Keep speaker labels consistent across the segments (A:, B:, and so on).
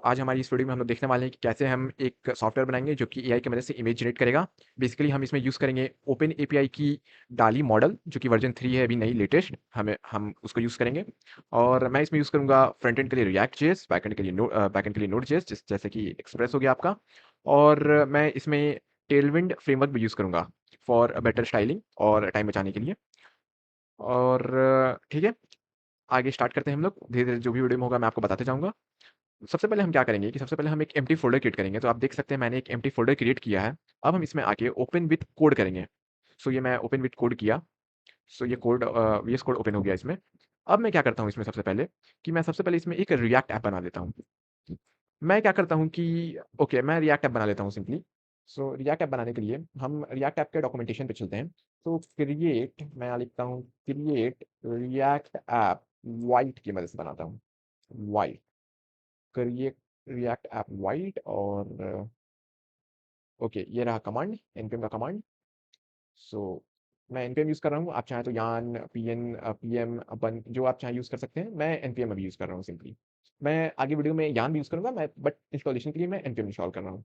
A: आज हमारी इस वीडियो में हम लोग देखने वाले हैं कि कैसे हम एक सॉफ्टवेयर बनाएँगे जो कि एआई की मदद से इमेज जनरेट करेगा। बेसिकली हम इसमें यूज़ करेंगे ओपन एपीआई की डाली मॉडल जो कि वर्ज़न 3 है अभी नई लेटेस्ट हम उसको यूज़ करेंगे। और मैं इसमें यूज़ करूँगा फ्रंट एंड के लिए रिएक्ट जेएस, बैक एंड के लिए नोड जेएस जैसे कि एक्सप्रेस हो गया आपका। और मैं इसमें टेलविंड फ्रेमवर्क भी यूज़ करूँगा फॉर बेटर स्टाइलिंग और टाइम बचाने के लिए। और ठीक है, आगे स्टार्ट करते हैं हम लोग। धीरे-धीरे जो भी वीडियो में होगा मैं आपको बताते जाऊँगा। सबसे पहले हम क्या करेंगे कि सबसे पहले हम एक एम्प्टी फ़ोल्डर क्रिएट करेंगे। तो आप देख सकते हैं मैंने एक एम्प्टी फ़ोल्डर क्रिएट किया है। अब हम इसमें आके ओपन विथ कोड करेंगे। सो ये मैं ओपन विथ कोड किया। सो ये कोड वीएस कोड ओपन हो गया इसमें। अब मैं क्या करता हूँ इसमें सबसे पहले कि मैं सबसे पहले इसमें एक रिएक्ट ऐप बना लेता हूँ। मैं क्या करता हूँ कि ओके मैं रिएक्ट ऐप बना लेता हूँ सिंपली। सो रिएक्ट ऐप बनाने के लिए हम रिएक्ट ऐप के डॉक्यूमेंटेशन पे चलते हैं। तो क्रिएट मैं यहाँ लिखता हूँ क्रिएट रिएक्ट ऐप व्हाइट की मदद से बनाता हूँ। White create react app white और ओके ये रहा कमांड npm का कमांड। सो मैं npm यूज़ कर रहा हूँ। आप चाहें तो यान पीएम अपन जो आप चाहें यूज़ कर सकते हैं। मैं npm अभी यूज़ कर रहा हूँ सिंपली। मैं आगे वीडियो में यान भी यूज़ करूँगा मैं, बट इंस्टॉलेशन के लिए मैं npm इंस्टॉल कर रहा हूँ।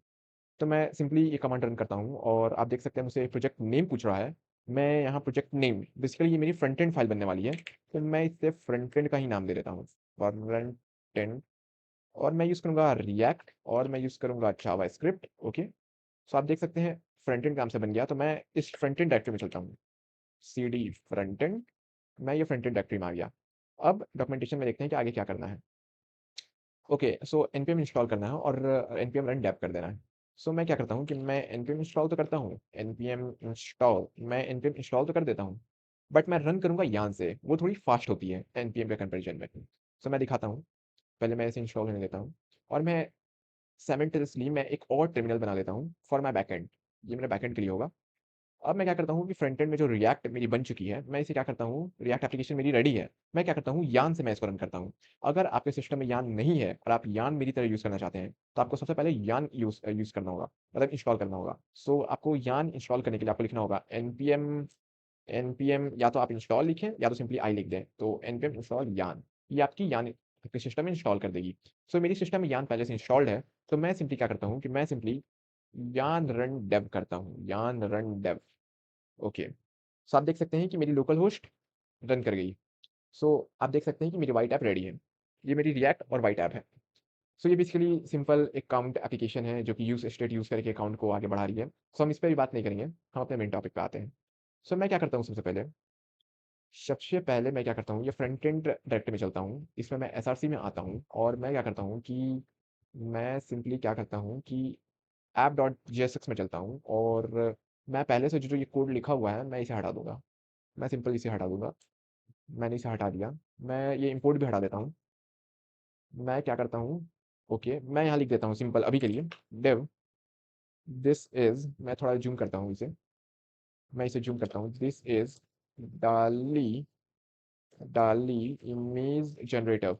A: तो मैं सिंपली ये कमांड रन करता हूँ और आप देख सकते हैं मुझसे प्रोजेक्ट नेम पूछ रहा है। मैं यहाँ प्रोजेक्ट नेम बेसिकली ये मेरी फ्रंट एंड फाइल बनने वाली है। तो मैं इसे फ्रंट एंड का ही नाम दे देता हूँ, फ्रंट एंड। और मैं यूज़ करूँगा रिएक्ट और मैं यूज़ करूँगा जावास्क्रिप्ट। ओके, सो आप देख सकते हैं फ्रंट एंड काम से बन गया। तो मैं इस फ्रंट एंड डायरेक्टरी में चलता हूँ। सीडी फ्रंट एंड, मैं ये फ्रंट एंड डायरेक्टरी में आ गया। अब डॉक्यूमेंटेशन में देखते हैं कि आगे क्या करना है। ओके, सो npm इंस्टॉल करना है और npm रन डेप कर देना है। सो मैं क्या करता हूँ कि मैं npm इंस्टॉल तो करता हूँ, npm इंस्टॉल तो कर देता हूँ, बट मैं रन करूँगा यान से, वो थोड़ी फास्ट होती है npm के कंपेरिजन में। सो मैं दिखाता हूँ। पहले मैं इसे इंस्टॉल होने देता हूँ और मैं साइमल्टेनियसली मैं एक और टर्मिनल बना लेता हूँ फॉर माय बैकएंड। ये मेरा बैकएंड के लिए होगा। अब मैं क्या करता हूँ कि फ्रंट एंड में जो रिएक्ट मेरी बन चुकी है, मैं इसे क्या करता हूँ, रिएक्ट एप्लीकेशन मेरी रेडी है। मैं क्या करता हूँ, यान से मैं इसको रन करता हूँ। अगर आपके सिस्टम में यान नहीं है और आप यान मेरी तरह यूज़ करना चाहते हैं, तो आपको सबसे पहले यान यूज़ करना होगा, मतलब इंस्टॉल करना होगा। सो आपको यान इंस्टॉल करने के लिए आपको लिखना होगा npm या तो आप इंस्टॉल लिखें या तो सिंपली आई लिख दें। तो npm इंस्टॉल यान, ये आपकी यान आपके सिस्टम में इंस्टॉल कर देगी। सो मेरी सिस्टम में यान पहले से इंस्टॉल्ड है। तो मैं सिंपली क्या करता हूँ कि मैं सिंपली यान रन डेव करता हूँ, यान रन डेव। ओके, सो आप देख सकते हैं कि मेरी लोकल होस्ट रन कर गई। सो आप देख सकते हैं कि मेरी व्हाइट ऐप रेडी है। ये मेरी रिएक्ट और व्हाइट ऐप है। सो ये बेसिकली सिंपल अकाउंट एप्लीकेशन है जो कि यूज स्टेट यूज़ करके अकाउंट को आगे बढ़ा रही है। सो हम इस पर भी बात नहीं करेंगे, हम अपने मेन टॉपिक पे आते हैं। सो मैं क्या करता हूँ सबसे पहले मैं क्या करता हूँ, ये फ्रंट एंड डायरेक्टरी में चलता हूँ। इसमें मैं एसआरसी में आता हूँ और मैं क्या करता हूँ कि मैं सिंपली क्या करता हूँ कि ऐप डॉट जेएसएक्स में चलता हूँ और मैं पहले से जो ये कोड लिखा हुआ है मैं इसे हटा दूंगा। मैं सिंपल इसे हटा दूंगा। मैंने इसे हटा दिया। मैं ये इंपोर्ट भी हटा देता हूँ। मैं क्या करता हूँ, ओके मैं यहाँ लिख देता हूँ सिंपल अभी के लिए dev दिस इज, मैं थोड़ा जूम करता हूँ इसे, मैं इसे जूम करता हूँ, दिस इज डाली डाली इमेज जनरेटर।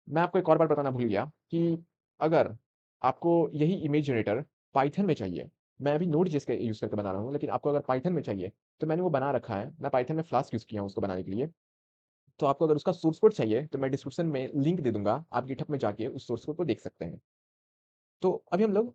A: मैं आपको एक और बार बताना भूल गया कि अगर आपको यही इमेज जनरेटर पाइथन में चाहिए, मैं अभी नोड जेएस का यूज़ करके बना रहा हूँ, लेकिन आपको अगर पाइथन में चाहिए तो मैंने वो बना रखा है। मैं पाइथन में फ्लास्क यूज़ किया हूँ उसको बनाने के लिए। तो आपको अगर उसका सोर्स कोड चाहिए तो मैं डिस्क्रिप्शन में लिंक दे दूंगा, आप गिटहब में जाके उस सोर्स कोड को देख सकते हैं। तो अभी हम लोग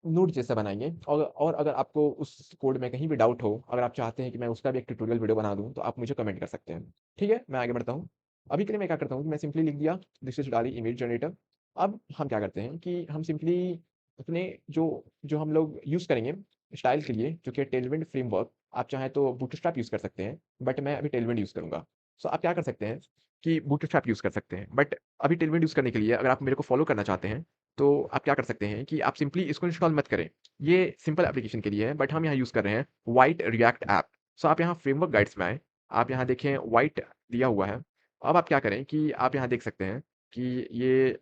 A: नोड जैसा बनाएंगे और अगर आपको उस कोड में कहीं भी डाउट हो, अगर आप चाहते हैं कि मैं उसका भी एक ट्यूटोरियल वीडियो बना दूं, तो आप मुझे कमेंट कर सकते हैं। ठीक है, मैं आगे बढ़ता हूँ। अभी के लिए मैं क्या करता हूँ कि मैं सिंपली लिख दिया दिस इज डाली इमेज जनरेटर। अब हम क्या करते हैं कि हम सिंपली अपने जो जो हम लोग यूज़ करेंगे स्टाइल के लिए, जो कि टेलविंड फ्रेमवर्क, आप चाहें तो बूटस्ट्रैप यूज़ कर सकते हैं, बट मैं अभी टेलविंड यूज़ करूंगा। सो आप क्या कर सकते हैं कि बूटस्ट्रैप यूज़ कर सकते हैं, बट अभी टेलविंड यूज़ करने के लिए अगर आप मेरे को फॉलो करना चाहते हैं तो आप क्या कर सकते हैं कि आप सिंपली इसको इंस्टॉल मत करें। ये सिंपल एप्लीकेशन के लिए है, बट हम यहाँ यूज़ कर रहे हैं व्हाइट रिएक्ट ऐप। सो आप यहाँ फ्रेमवर्क गाइड्स में आएँ, आप यहाँ देखें व्हाइट दिया हुआ है। अब आप क्या करें कि आप यहाँ देख सकते हैं कि ये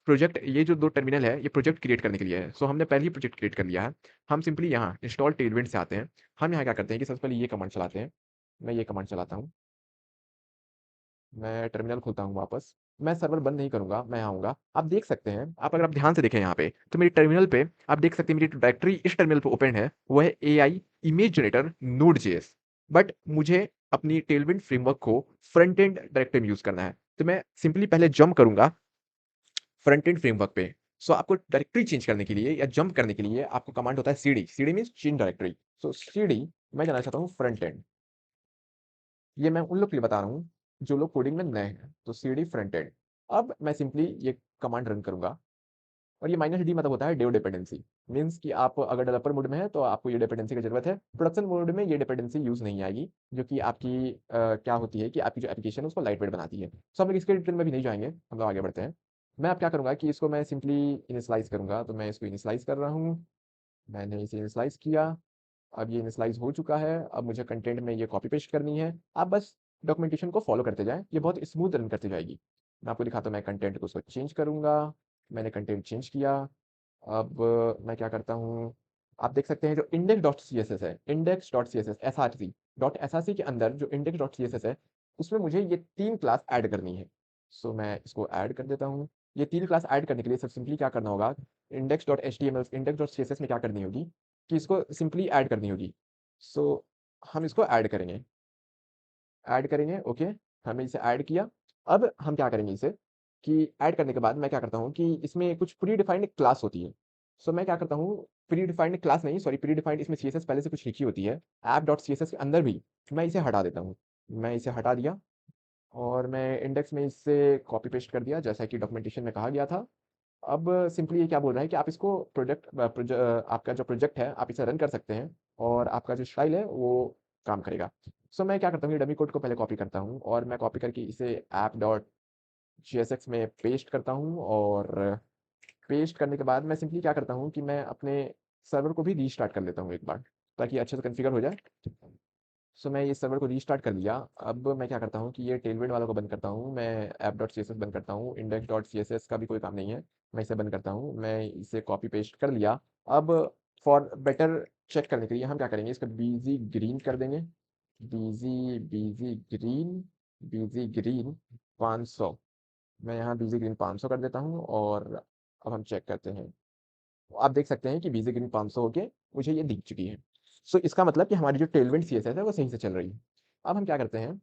A: प्रोजेक्ट, ये जो 2 टर्मिनल है, ये प्रोजेक्ट क्रिएट करने के लिए है। सो हमने पहले ही प्रोजेक्ट क्रिएट कर लिया है। हम सिंपली यहाँ इंस्टॉल टेलविंड से आते हैं। हम यहाँ क्या करते हैं कि सबसे पहले ये कमांड चलाते हैं। मैं ये कमांड चलाता हूँ। मैं टर्मिनल खोलता हूँ वापस। मैं सर्वर बंद नहीं करूँगा, मैं यहाँ आऊँगा। आप देख सकते हैं, आप अगर आप ध्यान से देखें यहाँ पे, तो मेरी टर्मिनल पे आप देख सकते हैं मेरी डायरेक्टरी इस टर्मिनल पे ओपन है, वो है AI image generator node JS. But मुझे अपनी टेलविंड फ्रेमवर्क को फ्रंट एंड डायरेक्टरी में यूज़ करना है। तो मैं सिंपली पहले जंप करूँगा फ्रंट एंड फ्रेमवर्क पे। सो आपको डायरेक्टरी चेंज करने के लिए या जंप करने के लिए आपको कमांड होता है CD. CD means change directory. So CD मैं जाना चाहता हूँ फ्रंट एंड। ये मैं उन लोग के लिए बता रहा हूँ जो लोग कोडिंग में नए हैं। तो सीडी फ्रंट एंड। अब मैं सिंपली ये कमांड रन करूंगा। और ये माइनस डी मतलब होता है डेव डिपेंडेंसी। मीन्स कि आप अगर डेवलपर मोड में है तो आपको ये डिपेंडेंसी की जरूरत है। प्रोडक्शन मोड में ये डिपेंडेंसी यूज नहीं आएगी, जो कि आपकी क्या होती है कि आपकी जो एप्लीकेशन है उसको लाइट वेट बनाती है। सो हम लोग इसके डिटेल में भी नहीं जाएंगे, हम लोग आगे बढ़ते हैं। मैं अब क्या करूंगा कि इसको मैं सिंपली इनिशलाइज करूंगा। तो मैं इसको इनिशलाइज कर रहा हूँ। मैंने इसे इनिशलाइज किया। अब ये इनिशलाइज हो चुका है। अब मुझे कंटेंट में ये कॉपी पेस्ट करनी है। आप बस डॉक्यूमेंटेशन को फॉलो करते जाएं, ये बहुत स्मूथ रन करती जाएगी। मैं आपको दिखाता हूँ। मैं कंटेंट को उसको चेंज करूंगा। मैंने कंटेंट चेंज किया। अब मैं क्या करता हूँ, आप देख सकते हैं जो index dot C S S है, index dot C S S S R C dot S R C के अंदर जो index dot C S S है, उसमें मुझे ये 3 क्लास ऐड करनी है। सो मैं इसको ऐड कर देता हूँ। ये 3 क्लास ऐड करने के लिए सब सिंपली क्या करना होगा, index dot H T M L index dot C S S में क्या करनी होगी कि इसको सिंपली ऐड करनी होगी। सो हम इसको ऐड करेंगे। ओके, हमने इसे ऐड किया। अब हम क्या करेंगे इसे कि ऐड करने के बाद मैं क्या करता हूँ कि इसमें कुछ प्री डिफाइंड क्लास होती है। सो मैं क्या करता हूँ, प्री डिफाइंड क्लास नहीं, सॉरी, प्री डिफाइंड इसमें सीएसएस पहले से कुछ लिखी होती है app dot C S S के अंदर भी। मैं इसे हटा देता हूँ। मैं इसे हटा दिया और मैं इंडेक्स में इससे कॉपी पेस्ट कर दिया जैसा कि डॉक्यूमेंटेशन में कहा गया था। अब सिंपली ये क्या बोल रहा है कि आप इसको आपका जो प्रोजेक्ट है आप इसे रन कर सकते हैं और आपका जो स्टाइल है वो काम करेगा। सो मैं क्या करता हूँ, ये डमी कोड को पहले कॉपी करता हूँ और मैं कॉपी करके इसे app dot G S x में पेस्ट करता हूँ। और पेस्ट करने के बाद मैं सिंपली क्या करता हूँ कि मैं अपने सर्वर को भी रीस्टार्ट कर लेता हूँ एक बार, ताकि अच्छे से कॉन्फ़िगर हो जाए। सो मैं ये सर्वर को रीस्टार्ट कर लिया। अब मैं क्या करता हूँ कि ये टेलविंड वाला को बंद करता हूँ, मैं app dot C S S बंद करता हूँ, index dot C S S का भी कोई काम नहीं है, मैं इसे बंद करता हूँ। मैं इसे कॉपी पेस्ट कर लिया। अब फॉर बेटर चेक करने के लिए हम क्या करेंगे, इसका बीजी ग्रीन कर देंगे। बीजी बीजी ग्रीन बीजी ग्रीन 500। मैं यहाँ बीजी ग्रीन 500 कर देता हूँ और अब हम चेक करते हैं। आप देख सकते हैं कि बीजी ग्रीन 500 होके मुझे ये दिख चुकी है। सो इसका मतलब कि हमारी जो टेलविंड सीएसएस है वो सही से चल रही है। अब हम क्या करते हैं,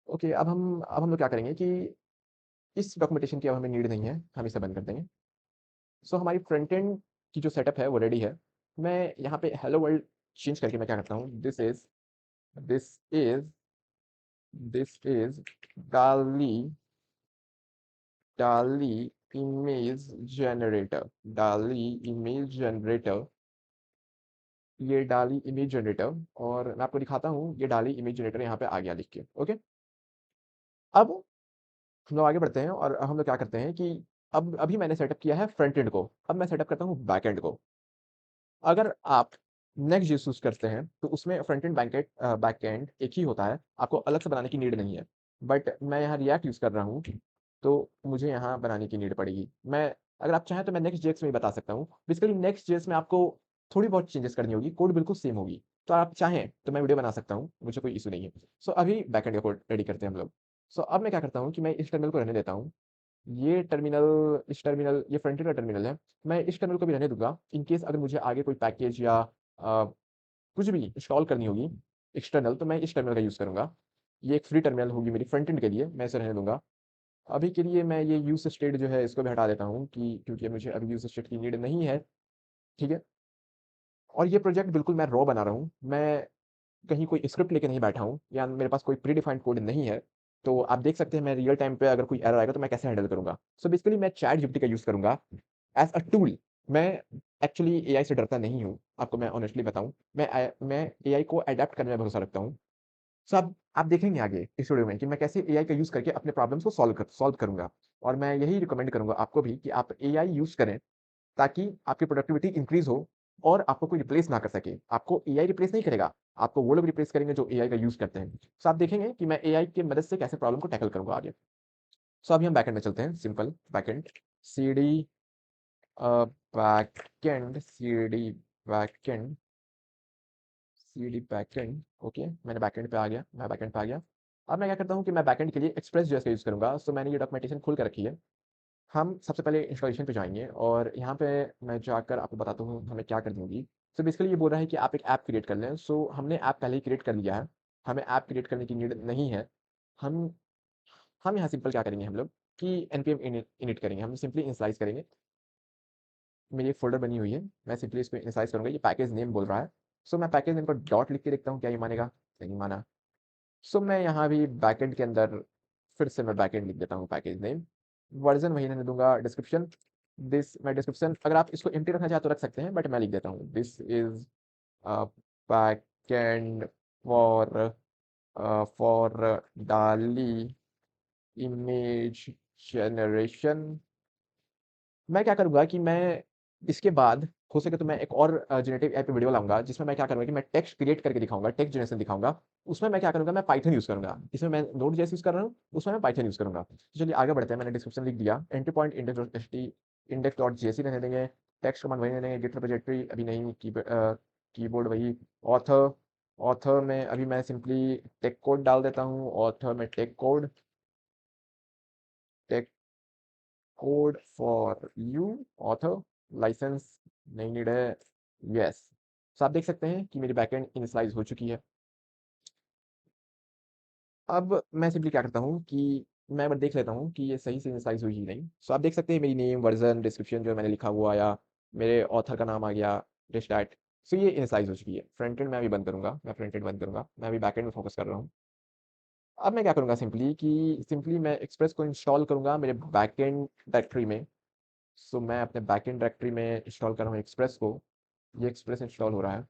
A: ओके, अब हम लोग क्या करेंगे कि इस डॉक्यूमेंटेशन की अब हमें नीड नहीं है, हम इसे बंद कर देंगे। सो हमारी फ्रंट एंड की जो सेटअप है वो रेडी है। मैं यहाँ पे हेलो वर्ल्ड चेंज करके मैं क्या करता हूँ, दिस इज दिस इज डाली डाली इमेज जनरेटर, डाली इमेज जनरेटर, ये डाली इमेज जनरेटर। और मैं आपको दिखाता हूँ, ये डाली इमेज जनरेटर यहाँ पे आ गया लिख के। ओके, अब हम लोग आगे बढ़ते हैं और हम लोग क्या करते हैं कि अब अभी मैंने सेटअप किया है फ्रंट एंड को, अब मैं सेटअप करता हूँ बैक एंड को। अगर आप नेक्स्ट यूज करते हैं तो उसमें फ्रंट एंड बैक एंड एक ही होता है, आपको अलग से बनाने की नीड नहीं है। बट मैं यहाँ रिएक्ट यूज कर रहा हूँ तो मुझे यहाँ बनाने की नीड पड़ेगी। मैं, अगर आप चाहें तो मैं नेक्स्ट जेएक्स में भी बता सकता हूँ। बेसिकली नेक्स्ट जेएक्स में आपको थोड़ी बहुत चेंजेस करनी होगी, कोड बिल्कुल सेम होगी। तो आप चाहें तो मैं वीडियो बना सकता हूँ, मुझे कोई इशू नहीं है। सो अभी बैकएंड का कोड रेडी करते हैं हम लोग। सो अब मैं क्या करता हूँ कि मैं इस टर्मिनल को रहने देता हूँ। ये फ्रंट एंड का टर्मिनल है। मैं इस टर्मिनल को भी रहने दूंगा इन केस अगर मुझे आगे कोई पैकेज या कुछ भी इंस्टॉल करनी होगी एक्सटर्नल, तो मैं इस टर्मिनल का यूज़ करूंगा। ये एक फ्री टर्मिनल होगी मेरी फ्रंट एंड के लिए, मैं इसे रहने दूंगा। अभी के लिए मैं ये यूज स्टेट जो है इसको भी हटा देता हूँ कि क्योंकि मुझे अभी यूज स्टेट की नीड नहीं है। ठीक है, और ये प्रोजेक्ट बिल्कुल मैं रॉ बना रहा हूँ, मैं कहीं कोई स्क्रिप्ट लेके नहीं बैठा हूँ या मेरे पास कोई प्री डिफाइंड कोड नहीं है। तो आप देख सकते हैं मैं रियल टाइम पे अगर कोई एरर आएगा तो मैं कैसे हैंडल करूंगा। सो बेसिकली मैं चैट जीपीटी का यूज करूंगा एज अ टूल। मैं एक्चुअली एआई से डरता नहीं हूँ, आपको मैं ऑनेस्टली बताऊं। मैं एआई को अडेप्ट करने में भरोसा रखता हूँ। सो अब आप देखेंगे आगे इस वीडियो में कि मैं कैसे एआई का यूज करके अपने प्रॉब्लम्स को सॉल्व करूंगा। और मैं यही रिकमेंड करूंगा आपको भी कि आप एआई यूज करें ताकि आपकी प्रोडक्टिविटी इंक्रीज हो और आपको कोई रिप्लेस ना कर सके। आपको एआई रिप्लेस नहीं करेगा, आपको वो लोग रिप्लेस करेंगे जो एआई का यूज करते हैं। सो आप देखेंगे कि मैं एआई की मदद से कैसे प्रॉब्लम को टैकल करूंगा आगे। सो अभी हम बैकएंड में चलते हैं, simple backend CD backend CD backend CD backend. Okay, मैंने बैकएंड पे आ गया, मैं बैकएंड पे आ गया। अब मैं क्या करता हूँ कि मैं बैकएंड के लिए एक्सप्रेस जेएस का यूज करूंगा। सो मैंने ये डॉक्यूमेंटेशन खोल कर रखी है। हम सबसे पहले इंस्टॉलेशन पे जाएँगे और यहाँ पे मैं जाकर आपको बताता हूँ हमें क्या करनी होगी। सो बेसिकली ये बोल रहा है कि आप एक ऐप क्रिएट कर लें। सो हमने ऐप पहले ही क्रिएट कर लिया है, हमें ऐप क्रिएट करने की नीड नहीं है। हम हम यहाँ सिंपल क्या करेंगे हम लोग कि npm init करेंगे, हम सिंपली इनिशियलाइज़ करेंगे। मेरी एक फ़ोल्डर बनी हुई है, मैं सिंपली इसको इनिशियलाइज़ करूँगा, ये पैकेज नेम बोल रहा है। सो मैं पैकेज नेम को डॉट लिख के देखता हूँ, क्या ये मानेगा? नहीं माना। सो मैं यहाँ भी बैकएंड के अंदर फिर से मैं बैकएंड लिख देता हूँ पैकेज नेम, वर्ज़न वही रहने दूँगा, डिस्क्रिप्शन दिस मैं डिस्क्रिप्शन अगर आप इसको एम्प्टी रखना चाहें तो रख सकते हैं, बट मैं लिख देता हूँ this is a, backend for डाली इमेज जनरेशन। मैं क्या करूँगा कि मैं इसके बाद हो सके तो मैं एक और जनरेटिव एआई पे वीडियो लाऊँगा, जिसमें मैं क्या करूँगा कि मैं टेक्स्ट क्रिएट करके दिखाऊँगा, टेक्स्ट जनरेशन दिखाऊँगा। उसमें मैं क्या करूँगा, मैं पाइथन यूज़ करूँगा। इसमें मैं नोड.जेएस यूज़ कर रहा हूँ, उसमें मैं पाइथन यूज़ करूँगा। तो चलिए आगे बढ़ते हैं, मैंने डिस्क्रिप्शन लिख दिया, एंट्री पॉइंट इंडेक्स.जेएस ही रहने देंगे, टेक्स्ट कमांड वही रहने देंगे, गिट रिपॉजिटरी अभी नहीं, कीबोर्ड वही, ऑथर ऑथर में अभी मैं सिंपली टेक कोड डाल देता हूँ, ऑथर में tech code for you author license नहीं नीड है, यस। तो आप देख सकते हैं कि मेरी बैकएंड इनिशियलाइज हो चुकी है। अब मैं सिंपली क्या करता हूँ कि मैं एक बार देख लेता हूँ कि ये सही से इनिशियलाइज हुई ही नहीं। सो आप देख सकते हैं मेरी नेम वर्जन डिस्क्रिप्शन जो मैंने लिखा हुआ आया, मेरे ऑथर का नाम आ गया, दिस दैट। सो ये इनिशियलाइज हो चुकी है। फ्रंट एंड मैं अभी बंद करूंगा, मैं फ्रंट एंड बंद करूंगा, मैं अभी बैक एंड में फोकस कर रहा हूँ। अब मैं क्या करूंगा सिंपली मैं एक्सप्रेस को इंस्टॉल करूंगा मेरे बैकएंड डायरेक्टरी में। सो मैं अपने बैकएंड डायरेक्टरी में इंस्टॉल कर रहा हूँ एक्सप्रेस को, ये एक्सप्रेस इंस्टॉल हो रहा है।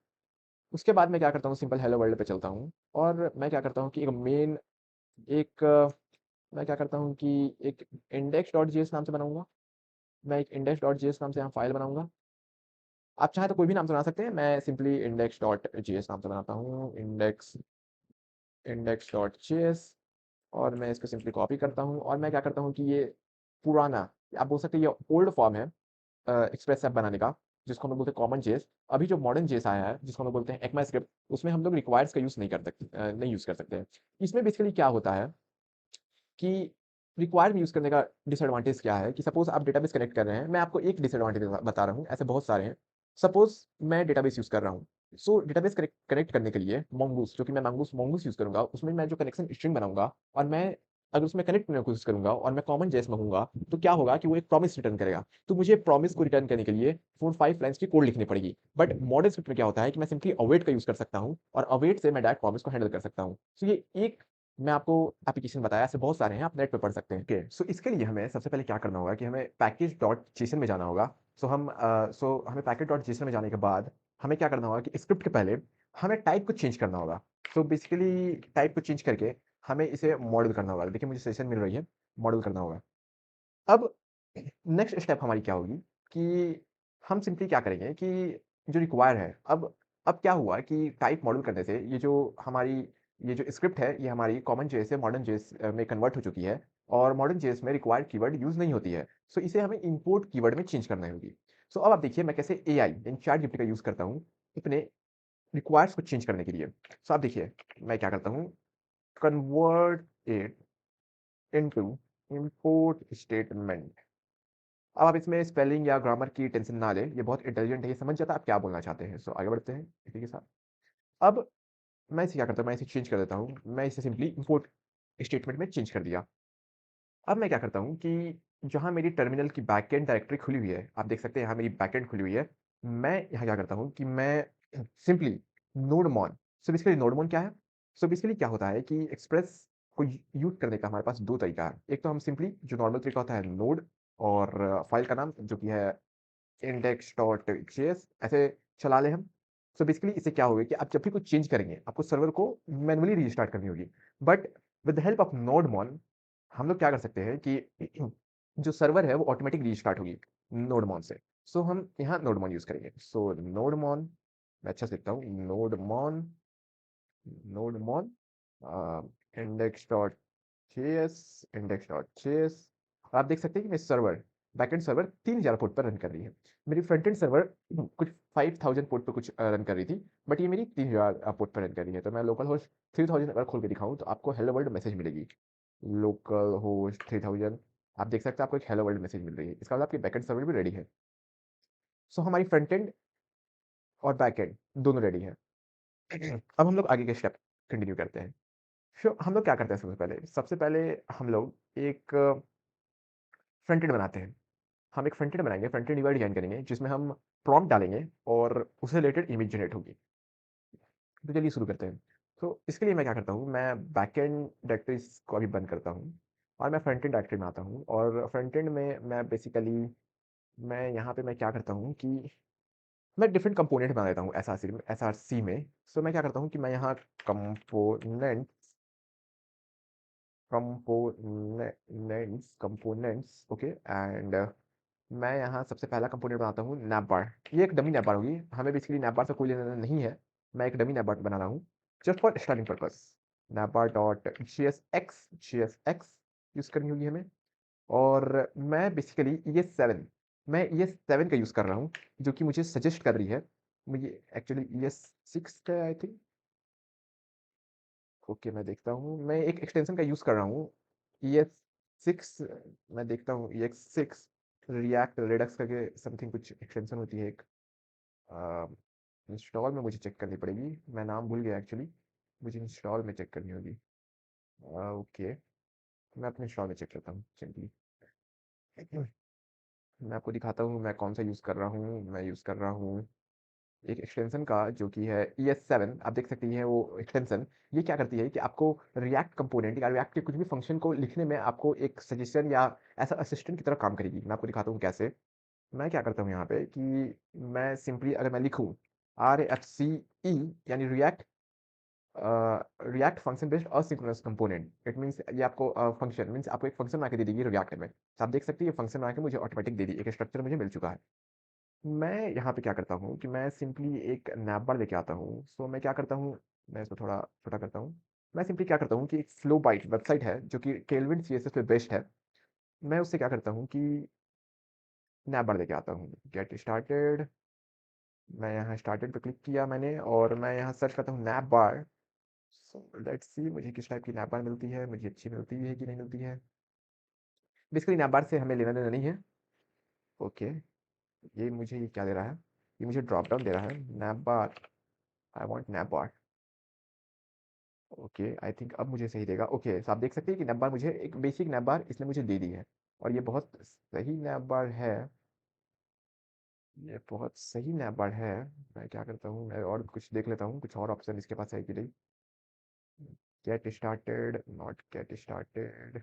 A: उसके बाद मैं क्या करता हूँ, सिंपल हेलो वर्ल्ड पे चलता हूँ और मैं क्या करता हूँ कि एक मैं क्या करता हूँ कि एक index.js नाम से बनाऊंगा। मैं एक index.js नाम से यहाँ फाइल बनाऊंगा। आप चाहे तो कोई भी नाम से बना सकते हैं, मैं सिंपली index.js नाम से बनाता हूँ, index.js। और मैं इसको सिंपली कॉपी करता हूँ और मैं क्या करता हूँ कि ये पुराना, आप बोल सकते हैं ये ओल्ड फॉर्म है एक्सप्रेस ऐप बनाने का, जिसको हम लोग बोलते हैं कॉमन जेएस। अभी जो मॉडर्न जेएस आया है जिसको हम लोग बोलते हैं ECMAScript स्क्रिप्ट, उसमें हम लोग रिक्वायर्स का यूज़ नहीं कर सकते, नहीं यूज़ कर सकते हैं। इसमें बेसिकली क्या होता है कि रिक्वायर में यूज़ करने का डिसएडवांटेज क्या है कि सपोज़ आप डेटाबेस कनेक्ट कर रहे हैं, मैं आपको एक डिसएडवांटेज बता रहा हूँ, ऐसे बहुत सारे हैं। सपोज़ मैं डेटाबेस यूज़ कर रहा हूँ, सो डेटाबेस कनेक्ट कनेक्ट करने के लिए मोंगूस, जो कि मैं मोंगूस यूज़ करूँगा, उसमें मैं जो कनेक्शन स्ट्रिंग बनाऊँगा और मैं अगर उसमें कनेक्ट करने की कोशिश करूँगा और मैं कॉमन जेएस माँगूँगा, तो क्या होगा कि वो एक प्रॉमिस रिटर्न करेगा। तो मुझे प्रॉमिस को रिटर्न करने के लिए 4-5 लाइन्स की कोड लिखनी पड़ेगी। बट मॉडर्न स्क्रिप्ट में क्या होता है कि मैं सिंपली अवेट का यूज़ कर सकता हूँ और अवेट से मैं डायरेक्ट प्रॉमिस को हैंडल कर सकता हूँ। सो ये एक मैं आपको एप्लीकेशन बताया, ऐसे बहुत सारे हैं, आप नेट पे पढ़ सकते हैं। ओके, सो इसके लिए हमें सबसे पहले क्या करना होगा कि हमें पैकेज.जेसन में जाना होगा। सो हमें पैकेज.जेसन में जाने के बाद हमें क्या करना होगा कि स्क्रिप्ट के पहले हमें टाइप को चेंज करना होगा। तो बेसिकली टाइप को चेंज करके हमें इसे मॉडल करना होगा। देखिए मुझे सेशन मिल रही है, मॉडल करना होगा। अब नेक्स्ट स्टेप हमारी क्या होगी कि हम सिंपली क्या करेंगे कि जो रिक्वायर है, अब क्या हुआ कि टाइप मॉडल करने से ये जो स्क्रिप्ट है ये हमारी कॉमन जेएस से मॉडर्न जेएस में कन्वर्ट हो चुकी है और मॉडर्न जेएस में रिक्वायर्ड कीवर्ड यूज़ नहीं होती है। सो इसे हमें इंपोर्ट कीवर्ड में चेंज करना होगी। सो अब आप देखिए मैं कैसे एआई यानी चैटजीपीटी का यूज़ करता हूँ अपने रिक्वायर्स को चेंज करने के लिए। सो आप देखिए मैं क्या करता हूँ, convert it into import statement. अब आप इसमें स्पेलिंग या ग्रामर की टेंशन ना लें, ये बहुत इंटेलिजेंट है, ये समझ जाता है आप क्या बोलना चाहते हैं। सो आगे बढ़ते हैं इसी के साथ। अब मैं इसे क्या करता हूँ, मैं इसे चेंज कर देता हूँ, मैं इसे सिंपली इंपोर्ट स्टेटमेंट में चेंज कर दिया। अब मैं क्या करता हूँ कि जहाँ मेरी टर्मिनल की बैकएंड डायरेक्टरी खुली हुई है, आप देख सकते हैं यहाँ मेरी बैकएंड खुली हुई है। मैं यहाँ क्या करता हूँ कि मैं सिंपली नोडमॉन। सो बेसिकली नोडमॉन क्या है? सो बेसिकली क्या होता है कि एक्सप्रेस को यूज़ करने का हमारे पास 2 तरीका है। एक तो हम सिंपली जो नॉर्मल तरीका होता है नोड और फाइल का नाम जो कि है index.js ऐसे चला लें हम। सो बेसिकली इससे क्या होगा कि आप जब भी कुछ चेंज करेंगे, आपको सर्वर को मैनुअली रीस्टार्ट करनी होगी। But with the help of nodemon हम लोग क्या कर सकते हैं कि जो सर्वर है वो ऑटोमेटिक रीस्टार्ट होगी नोडमॉन से। सो हम यहाँ नोडमॉन यूज़ करेंगे। सो नोडमॉन मैं अच्छा से लिखता हूँ, नोडमॉन index.js index.js। आप देख सकते हैं कि मेरे सर्वर बैकएंड सर्वर 3000 पोर्ट पर रन कर रही है। मेरी फ्रंट एंड सर्वर कुछ 5000 पोर्ट पर कुछ रन कर रही थी, बट ये मेरी 3000 पोर्ट पर रन कर रही है। तो मैं लोकल होस्ट 3000 अगर खोल के दिखाऊँ तो आपको हेलो वर्ल्ड मैसेज मिलेगी। लोकल होस्ट 3000, आप देख सकते हैं आपको एक हेलो वर्ल्ड मैसेज मिल रही है। इसका मतलब आपकी बैकएंड सर्वर भी रेडी है। सो हमारी फ्रंट एंड और बैकएंड दोनों रेडी है। अब हम लोग आगे के स्टेप कंटिन्यू करते हैं। हम लोग क्या करते हैं सबसे पहले हम लोग एक फ्रंट एंड बनाते हैं। हम एक फ्रंट एंड बनाएँगे, फ्रंट एंड यूआई डिज़ाइन करेंगे जिसमें हम प्रॉम्प्ट डालेंगे और उससे रिलेटेड इमेज जनरेट होगी। तो चलिए शुरू करते हैं। तो इसके लिए मैं क्या करता हूँ, मैं बैकएंड डायरेक्टरीज़ को अभी बंद करता हूँ और मैं फ्रंट एंड डायरेक्टरी में आता हूँ और फ्रंट एंड में मैं बेसिकली मैं यहाँ पे मैं क्या करता हूँ कि मैं डिफरेंट कंपोनेंट बना देता हूँ एसआरसी में। सो मैं क्या करता हूँ कि मैं यहाँ कंपोनेंट्स कंपोनेंट्स ओके एंड मैं यहाँ सबसे पहला कंपोनेंट बनाता हूँ नैपबार। ये एक डमी नैपबार होगी, हमें बेसिकली नैपबार से कोई लेना देना नहीं है। मैं एक डमी नैपबार बना रहा हूँ just for starting purpose. Navbar dot G S X use करनी होगी हमें। और मैं बेसिकली ES7 का यूज़ कर रहा हूँ जो कि मुझे सजेस्ट कर रही है। मुझे एक्चुअली ES6 का आई थिंक। ओके मैं देखता हूँ, मैं एक एक्सटेंशन का यूज़ कर रहा हूँ ES6। मैं देखता हूँ EX6 रिएक्ट रेडक्स करके समथिंग कुछ एक्सटेंशन होती है एक। इंस्टॉल में मुझे चेक करनी पड़ेगी, मैं नाम भूल गया एक्चुअली। मुझे इंस्टॉल में चेक करनी होगी। ओके मैं अपने इंस्टॉल में चेक करता हूँ सिंपली। मैं आपको दिखाता हूँ मैं कौन सा यूज़ कर रहा हूँ। मैं यूज़ कर रहा हूँ एक एक्सटेंशन का जो कि है ES7। आप देख सकते हैं वो एक्सटेंशन ये क्या करती है कि आपको रिएक्ट कंपोनेंट या रिएक्ट के कुछ भी फंक्शन को लिखने में आपको एक सजेशन या ऐसा असिस्टेंट की तरह काम करेगी। मैं आपको दिखाता हूँ कैसे। मैं क्या करता हूँ यहाँ पे कि मैं सिंपली अगर मैं लिखूँ RFCE यानी react function based asynchronous component, it means ये आपको फंक्शन मीन्स आपको एक फंक्शन बना के दे देगी रिएक्ट में। तो आप देख सकते हैं ये फंक्शन बना के मुझे ऑटोमेटिक दे दी, एक स्ट्रक्चर मुझे मिल चुका है। मैं यहाँ पे क्या करता हूँ कि मैं सिंपली एक नैपबार लेके आता हूँ। सो मैं क्या करता हूँ, मैं इसको थोड़ा छोटा करता हूँ। मैं सिंपली क्या करता हूँ कि एक फ्लो बाइट वेबसाइट है जो कि केल्विन CSS पे बेस्ड है। मैं उससे क्या करता हूँ कि नैपबार लेके आता हूँ। गेट स्टार्टेड, मैं यहाँ स्टार्टेड पे क्लिक किया मैंने और मैं यहाँ सर्च करता हूँ नैपबार। सो लेट्स सी मुझे किस टाइप की नैपबार मिलती है, मुझे अच्छी मिलती है कि नहीं मिलती है। बेसिकली नैपबार से हमें लेना देना नहीं है। ओके ये मुझे ये क्या दे रहा है, ये मुझे ड्रॉप डाउन दे रहा है navbar. I want navbar. Okay I think अब मुझे सही देगा। ओके so आप देख सकते हैं कि नैपबार मुझे एक बेसिक नैपबार इसने मुझे दे दी है और ये बहुत सही नैपबार है। ये बहुत सही नैपबार है। मैं क्या करता हूँ, मैं और कुछ देख लेता हूँ कुछ और ऑप्शन इसके पास है कि नहीं। Get started not get started,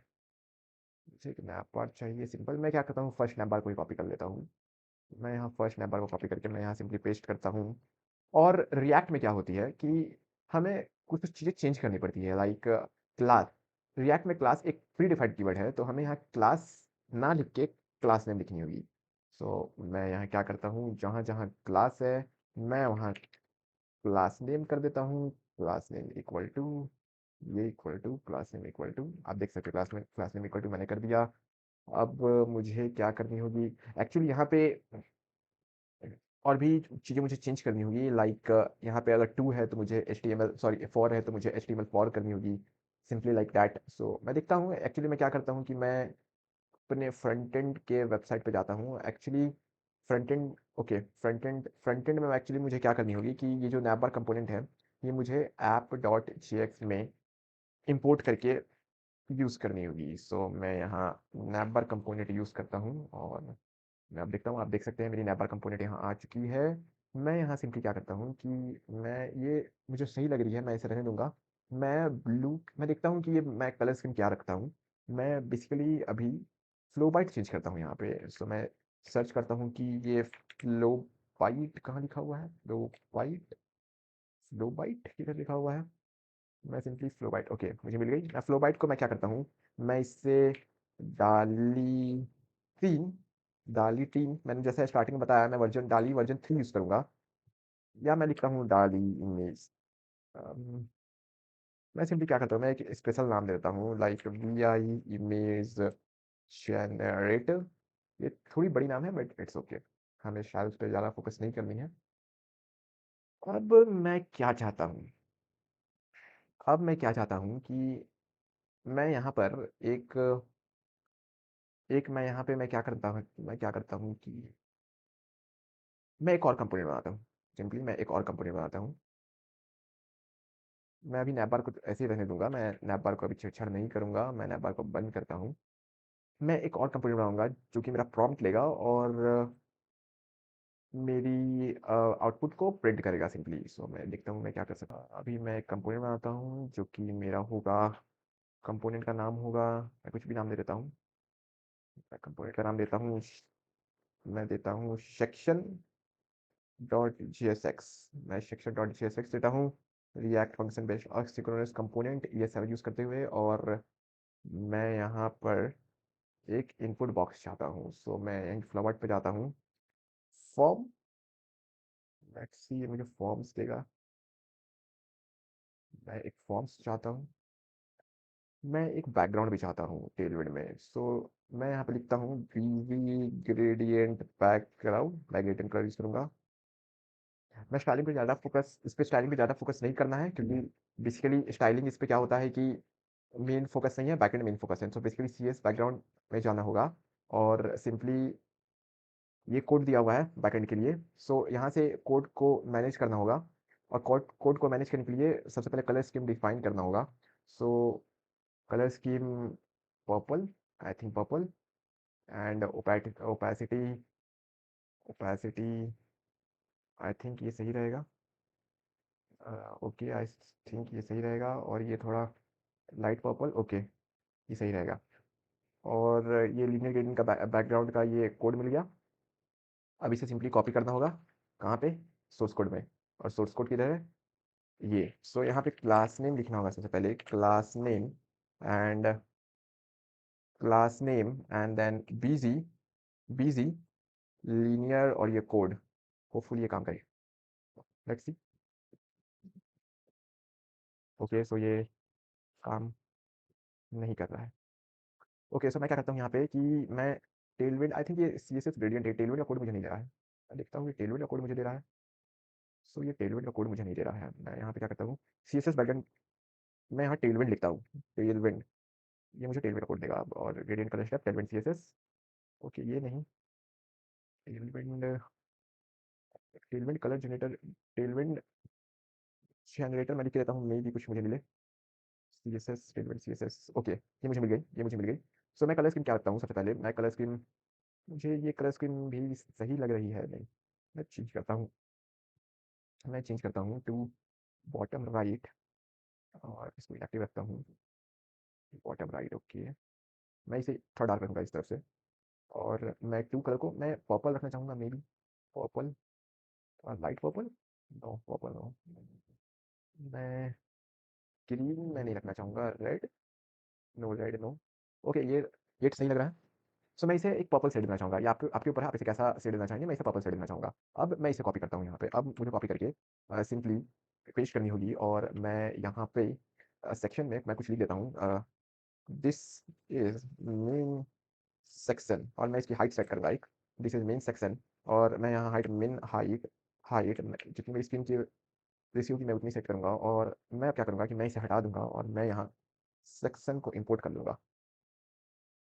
A: मुझे एक नैपबार चाहिए सिंपल। मैं क्या करता हूँ फर्स्ट नैपबार को ही कॉपी कर लेता हूँ। मैं यहाँ फर्स्ट नंबर को कॉपी करके मैं यहाँ सिंपली पेस्ट करता हूँ। और रिएक्ट में क्या होती है कि हमें कुछ कुछ चीज़ें चेंज करनी पड़ती है लाइक क्लास। रिएक्ट में क्लास एक प्री डिफाइंड कीवर्ड है तो हमें यहाँ क्लास ना लिख के क्लास नेम लिखनी होगी। सो मैं यहाँ क्या करता हूँ जहाँ जहाँ क्लास है मैं वहाँ क्लास नेम कर देता हूँ। क्लास नेम इक्वल टू ये equal to class name equal to, आप देख सकते हो क्लास नेम इक्वल टू मैंने कर दिया। अब मुझे क्या करनी होगी एक्चुअली यहाँ पे और भी चीज़ें मुझे चेंज करनी होगी लाइक यहाँ पे अगर टू है तो मुझे HTML सॉरी फोर है तो मुझे HTML फोर करनी होगी सिंपली लाइक दैट। सो मैं देखता हूँ एक्चुअली मैं क्या करता हूँ कि मैं अपने फ्रंट एंड के वेबसाइट पे जाता हूँ actually. Front end okay front end में एक्चुअली मुझे क्या करनी होगी कि ये जो नैपबार कंपोनेंट है ये मुझे app.jx में इंपोर्ट करके यूज़ करनी होगी। सो मैं यहाँ नैपबार कंपोनेंट यूज़ करता हूँ और मैं अब देखता हूँ, आप देख सकते हैं मेरी नैपबार कंपोनेंट यहाँ आ चुकी है। मैं यहाँ सिंपली क्या करता हूँ कि मैं ये मुझे सही लग रही है मैं इसे रहने दूंगा। मैं देखता हूँ कि ये मैं कलर स्कीम क्या रखता हूँ। मैं बेसिकली अभी फ्लो बाइट चेंज करता हूँ यहाँ पे। सो मैं सर्च करता हूँ कि ये फ्लो बाइट कहाँ लिखा हुआ है, फ्लो बाइट किधर लिखा हुआ है। मैं सिंपली फ्लो बाइट ओके मुझे मिल गई। मैं फ्लो बाइट को मैं क्या करता हूँ, मैं इससे डाली तीन डाली टीम मैंने जैसे स्टार्टिंग में बताया मैं वर्जन 3 यूज़ करूँगा। या मैं लिखता हूँ डाली इमेज। अम, मैं सिंपली क्या करता हूँ, मैं एक स्पेशल नाम दे देता हूँ लाइक VI इमेज जनरेटर। ये थोड़ी बड़ी नाम है बट इट्स ओके, हमें शायद उस पर ज़्यादा फोकस नहीं करनी है। अब मैं क्या चाहता हूँ, अब मैं क्या चाहता हूँ कि मैं यहाँ पर एक एक मैं यहाँ पे मैं क्या करता हूँ कि मैं एक और कंपोनेंट बनाता हूँ। सिंपली मैं एक और कंपोनेंट बनाता हूँ। मैं अभी नैपबार को ऐसे ही रहने दूंगा, मैं नैपबार को अभी छेड़छाड़ नहीं करूंगा, मैं नैपबार को बंद करता हूँ। मैं एक और कंपोनेंट बनाऊँगा जो कि मेरा प्रॉम्प्ट लेगा और मेरी आउटपुट को प्रिंट करेगा सिंपली। सो मैं देखता हूँ मैं क्या कर सकता हूँ। अभी मैं एक कंपोनेंट बनाता हूँ जो कि मेरा होगा, कंपोनेंट का नाम होगा, मैं कुछ भी नाम दे देता हूँ। मैं कंपोनेंट का नाम देता हूँ, मैं देता हूँ सेक्शन डॉट JSX। मैं सेक्शन डॉट JSX देता हूँ, react function based asynchronous component ये सब यूज़ करते हुए। और मैं यहाँ पर एक इनपुट बॉक्स चाहता हूँ। सो मैं एंड फ्लावर्ट पे जाता हूँ, फॉर्म, लेट्स सी ये मुझे फॉर्म्स देगा। मैं एक फॉर्म्स चाहता हूँ, मैं एक बैकग्राउंड भी चाहता हूँ टेलविड में। सो मैं यहाँ पे लिखता हूँ बीवी ग्रेडियंट बैकग्राउंड, मैं ग्रेडियंट कलर यूज़ करूँगा। मैं स्टाइलिंग पे ज़्यादा फोकस, इस पे स्टाइलिंग पे ज़्यादा फोकस नहीं करना है, क्योंकि बेसिकली स्टाइलिंग इस पे क्या होता है कि मेन फोकस नहीं है, बैकएंड मेन फोकस है। सो बेसिकली CS बैकग्राउंड में जाना होगा और सिंपली ये कोड दिया हुआ है बैकएंड के लिए। सो यहाँ से कोड को मैनेज करना होगा और कोड कोड को मैनेज करने के लिए सबसे पहले कलर स्कीम डिफाइन करना होगा। So colour scheme purple, I think purple, and opacity, opacity I think ये सही रहेगा। ओके आई थिंक ये सही रहेगा। और ये थोड़ा लाइट पर्पल, ओके ये सही रहेगा। और ये लीनियर ग्रेडियंट का बैकग्राउंड का ये कोड मिल गया। अब इसे सिंपली कॉपी करना होगा, कहाँ पे, सोर्स कोड में। और सोर्स कोड किधर है, ये। सो यहाँ पे क्लास नेम लिखना होगा सबसे पहले, and class name and then BG linear और ये कोड। होपफुली ये काम करे, लेट्स सी। ओके सो ये काम नहीं कर रहा है। ओके सो मैं क्या करता हूँ यहाँ पे कि मैं टेलविंड, आई थिंक ये CSS ग्रेडियंट है, टेलविंड का कोड मुझे नहीं दे रहा है। मैं देखता हूँ ये टेलविंड का कोड मुझे दे रहा है। सो ये टेलविंड का कोड मुझे नहीं दे रहा है। मैं यहाँ पे क्या करता हूँ, CSS बैकएंड, मैं यहाँ टेलविंड लिखता हूँ, टेलविंड, ये मुझे टेलविंड का कोड देगा। और gradient colour step Tailwind CSS। Okay ये नहीं, Tailwind, Tailwind colour generator, Tailwind generator मैं लिख के देता हूँ, मे भी कुछ मुझे मिले। CSS टेलविंड CSS, ओके ये मुझे मिल गई, ये मुझे मिल गई। सो मैं कलर स्कीम क्या रखता हूँ, सबसे पहले मैं कलर स्कीम, मुझे ये कलर स्कीम भी सही लग रही है नहीं, मैं चेंज करता हूँ, मैं चेंज करता हूँ टू बॉटम राइट। और इसको इनएक्टिव रखता हूँ, बॉटम राइट, ओके। मैं इसे थोड़ा डार्क रखूँगा इस तरफ से। और मैं टू कलर को मैं पर्पल रखना चाहूँगा, maybe purple, light purple, no purple no. मैं ग्रीन में नहीं रखना चाहूँगा, red, no red no. Okay ये सही लग रहा है। सो मैं इसे एक पर्पल शेड देना चाहूँगा, या आपके आपके ऊपर है, आप इसे कैसा शेड देना चाहेंगे। मैं इसे पर्पल शेड देना चाहूँगा। अब मैं इसे कॉपी करता हूँ यहाँ पे, अब मुझे कॉपी करके सिंपली पेस्ट करनी होगी। और मैं यहाँ पे सेक्शन में मैं कुछ लिख देता हूँ, दिस इज मेन सेक्शन, और मैं इसकी हाइट सेट करूँगा एक, दिस इज मेन सेक्शन। और मैं यहाँ हाइट, मेन हाइट, हाइट जितनी मेरी स्क्रीन की रेशियो की मैं उतनी सेट करूँगा। और मैं क्या करूँगा कि मैं इसे हटा दूंगा और मैं यहाँ सेक्शन को इंपोर्ट कर लूँगा।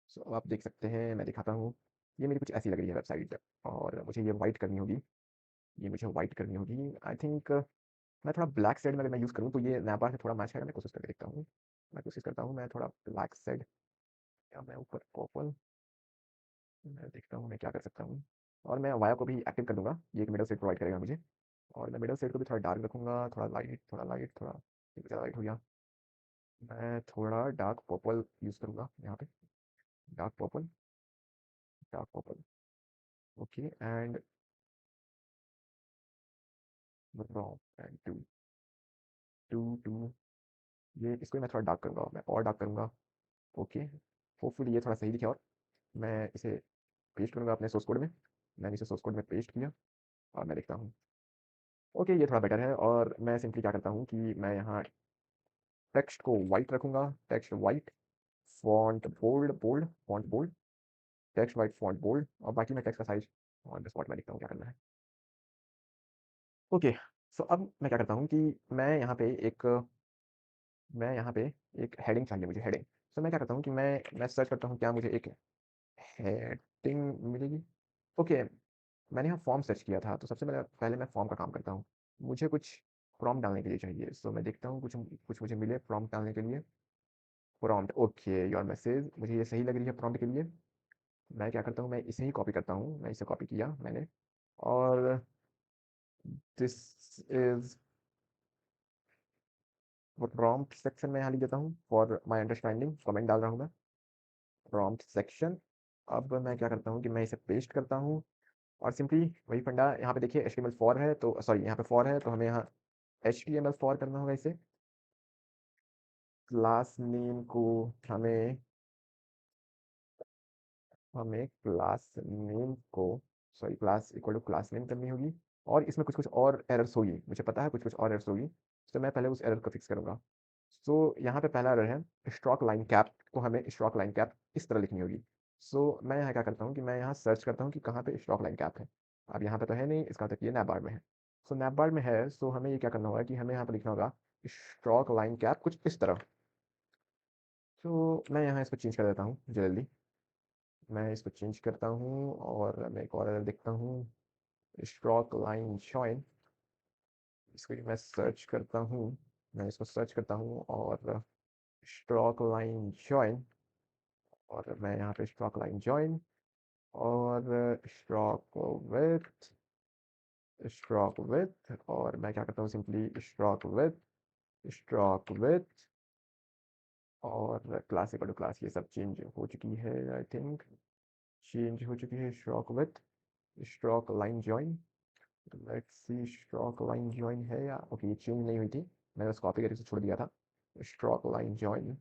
A: सो अब आप देख सकते हैं, मैं दिखाता हूँ, ये मेरी कुछ ऐसी लग रही है वेबसाइट। और मुझे ये वाइट करनी होगी, ये मुझे वाइट करनी होगी। आई थिंक मैं थोड़ा ब्लैक शेड में अगर मैं यूज़ करूँ तो ये नैपा से थोड़ा मैच करेगा। मैं कोशिश करके देखता हूँ, मैं कोशिश करता हूँ, मैं थोड़ा ब्लैक शेड, या मैं ऊपर पर्पल, मैं देखता हूँ मैं क्या कर सकता हूँ। और मैं वाया को भी एक्टिव कर दूंगा, ये एक मिडल शेड प्रोवाइड करेगा मुझे। और मैं मिडल शेड को भी थोड़ा डार्क रखूँगा, थोड़ा लाइट, थोड़ा लाइट, थोड़ा ज़्यादा लाइट हो गया। मैं थोड़ा डार्क पर्पल यूज़ करूँगा यहाँ पे, dark purple, dark purple, okay. And brown and two, two two, ये इसको मैं थोड़ा डार्क करूँगा, मैं और डार्क करूँगा, ओके। होपफुली ये थोड़ा सही दिखे। और मैं इसे पेस्ट करूँगा अपने सोर्स कोड में। मैंने इसे सोर्स कोड में पेस्ट किया और मैं देखता हूँ, ओके ये थोड़ा बेटर है। और मैं सिंपली क्या करता हूँ कि मैं यहाँ टेक्स्ट को वाइट रखूँगा, text white, font bold, bold font bold, text white font bold. और बाकी मैं टेक्स्ट का साइज ऑन द स्पॉट मैं लिखता हूँ क्या करना है, ओके। सो अब मैं क्या करता हूँ कि मैं यहाँ पे एक, मैं यहाँ पे एक हेडिंग चाहिए मुझे, हेडिंग। सो मैं क्या करता हूँ कि मैं सर्च करता हूँ क्या मुझे एक हेडिंग मिलेगी, ओके। मैंने यहाँ फॉर्म सर्च किया था, तो सबसे पहले पहले मैं फॉर्म का काम करता हूँ। मुझे कुछ प्रॉम्प्ट डालने के लिए चाहिए। सो मैं देखता हूँ कुछ कुछ मुझे मिले प्रॉम्प्ट डालने के लिए, प्रॉम्प्ट, ओके, योर मैसेज, मुझे ये सही लग रही है प्रॉम्प्ट के लिए। मैं क्या करता हूँ, मैं इसे ही कॉपी करता हूँ, मैं इसे कॉपी किया मैंने, और दिस इज प्रॉम्प्ट सेक्शन में यहाँ लिख देता हूँ, फॉर माई अंडरस्टैंडिंग कमेंट डाल रहा हूँ मैं, प्रॉम्प्ट सेक्शन। अब मैं क्या करता हूँ कि मैं इसे पेस्ट करता हूँ, और सिंपली वही फंडा, यहाँ पे देखिए HTML4 है, तो सॉरी यहाँ पे फॉर है, तो हमें यहाँ HTML4 करना होगा इसे। क्लास नेम को हमें हमें क्लास नेम को sorry class equal to class name करनी होगी, और इसमें कुछ कुछ और एरर्स होगी, मुझे पता है कुछ कुछ और एरर्स होगी, तो मैं पहले उस एरर को फिक्स करूंगा। सो यहाँ पे पहला एरर है, स्ट्रोक लाइन कैप को हमें स्ट्रोक लाइन कैप इस तरह लिखनी होगी। सो मैं यहाँ क्या करता हूँ कि मैं यहाँ सर्च करता हूँ कि कहाँ पे स्ट्रोक लाइन कैप है। अब यहाँ पे तो है नहीं, इसका मतलब ये नैपबार में है। सो नैपबार में है, सो हमें ये क्या करना होगा कि हमें यहाँ पे लिखना होगा स्ट्रोक लाइन कैप कुछ इस तरह। तो मैं यहाँ इसको चेंज कर देता हूँ जल्दी, मैं इसको चेंज करता हूँ, और मैं एक और एरर देखता हूँ, स्ट्रोक लाइन जॉइन। इसको मैं सर्च करता हूँ, मैं इसको सर्च करता हूँ, और स्ट्रोक लाइन जॉइन, और मैं यहाँ पे स्ट्रोक लाइन जॉइन, और स्ट्रोक विथ, और मैं क्या करता हूँ सिंपली स्ट्रोक विथ, और क्लास इक्वल टू क्लास, ये सब चेंज हो चुकी है आई थिंक, चेंज हो चुकी है। Stroke with, stroke line join, let's see stroke line join है या, ओके ये चेंज नहीं हुई थी, मैंने बस कॉपी करके इसे छोड़ दिया था। स्ट्रोक लाइन जॉइन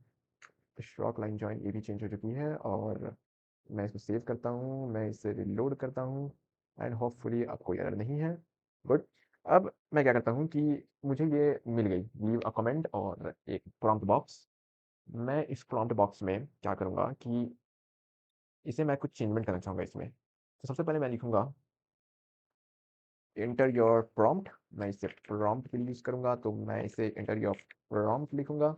A: ये भी चेंज हो चुकी है, और मैं इसको सेव करता हूँ, मैं इसे रिलोड करता हूँ, एंड होपफुली अब कोई एरर नहीं है। गुड। अब मैं क्या करता हूँ कि मुझे ये मिल गई लीव अ कमेंट और एक प्रॉम्प्ट बॉक्स। मैं इस प्रॉम्प्ट बॉक्स में क्या करूँगा कि इसे मैं कुछ चेंजमेंट करना चाहूँगा इसमें। तो सबसे पहले मैं लिखूँगा इंटर योर प्रॉम्प्ट, मैं इसे प्रॉम्प्ट के लिए यूज़ करूँगा, तो मैं इसे इंटर योर प्रॉम्प्ट लिखूँगा।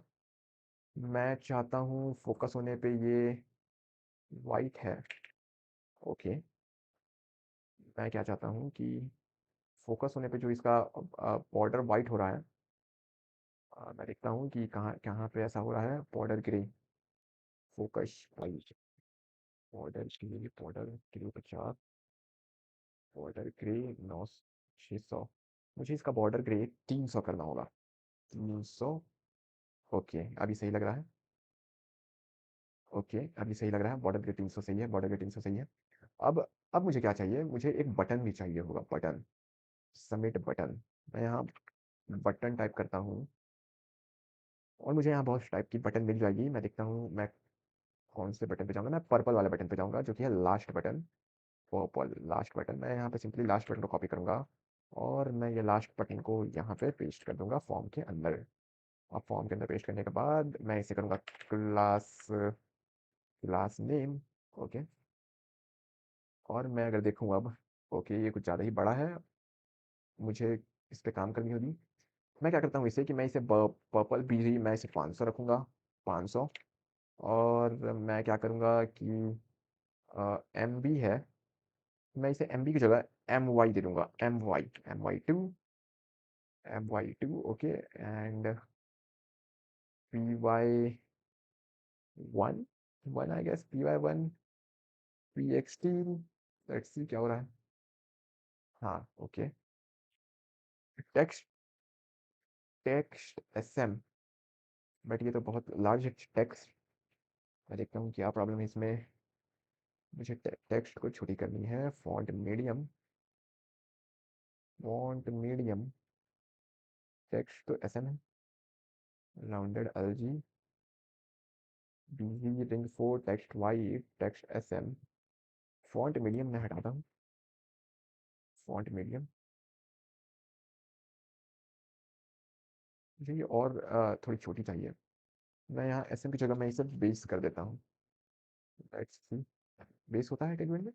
A: मैं चाहता हूँ फोकस होने पे ये वाइट है, ओके। मैं क्या चाहता हूँ कि फोकस होने पे जो इसका बॉर्डर वाइट हो रहा है, मैं देखता हूँ कि कहाँ कहाँ पे ऐसा हो रहा है, border grey, focus white, border grey 50, border grey 900, मुझे इसका बॉर्डर ग्रे 300 करना होगा, 300। ओके अभी सही लग रहा है, ओके अभी सही लग रहा है, बॉर्डर ग्रे 300 सही है, बॉर्डर ग्रे 300 सही है। अब मुझे क्या चाहिए, मुझे एक बटन भी चाहिए होगा, बटन, सबमिट बटन। मैं यहाँ बटन टाइप करता हूँ, और मुझे यहाँ बहुत टाइप की बटन मिल जाएगी, मैं देखता हूँ मैं कौन से बटन पे जाऊँगा। मैं पर्पल वाले बटन पे जाऊँगा जो कि है last button, purple last button. मैं यहाँ पे सिंपली लास्ट बटन को कॉपी करूँगा, और मैं ये लास्ट बटन को यहाँ पे पेस्ट कर दूंगा फॉर्म के अंदर। अब फॉर्म के अंदर पेस्ट करने के बाद मैं इसे करूँगा क्लास क्लास नेम, ओके। और मैं अगर देखूँ अब, ओके ये कुछ ज़्यादा ही बड़ा है, मुझे इस पे काम करनी होगी। मैं क्या करता हूँ इसे कि मैं इसे पर्पल बीजी मैं इसे 500 रखूँगा, 500। और मैं क्या करूँगा कि एम बी है, मैं इसे एम बी की जगह एम वाई दे दूँगा, M Y two, okay. And P Y 1, I guess P Y 1, PXT, let's see क्या हो रहा है। हाँ okay, text text SM, but ये तो बहुत लार्ज टेक्स्ट, मैं देखता हूँ क्या प्रॉब्लम है इसमें। मुझे टेक्स्ट को छोटी करनी है, फॉन्ट मीडियम, टेक्स्ट तो SM है, rounded LG, BG ring 4, text white, text SM, font medium मैं हटाता हूँ, फॉन्ट मीडियम। मुझे ये और थोड़ी छोटी चाहिए, मैं यहाँ SM की जगह मैं इसे बेस कर देता हूँ, लेट्स सी बेस होता है टेक्स्ट में,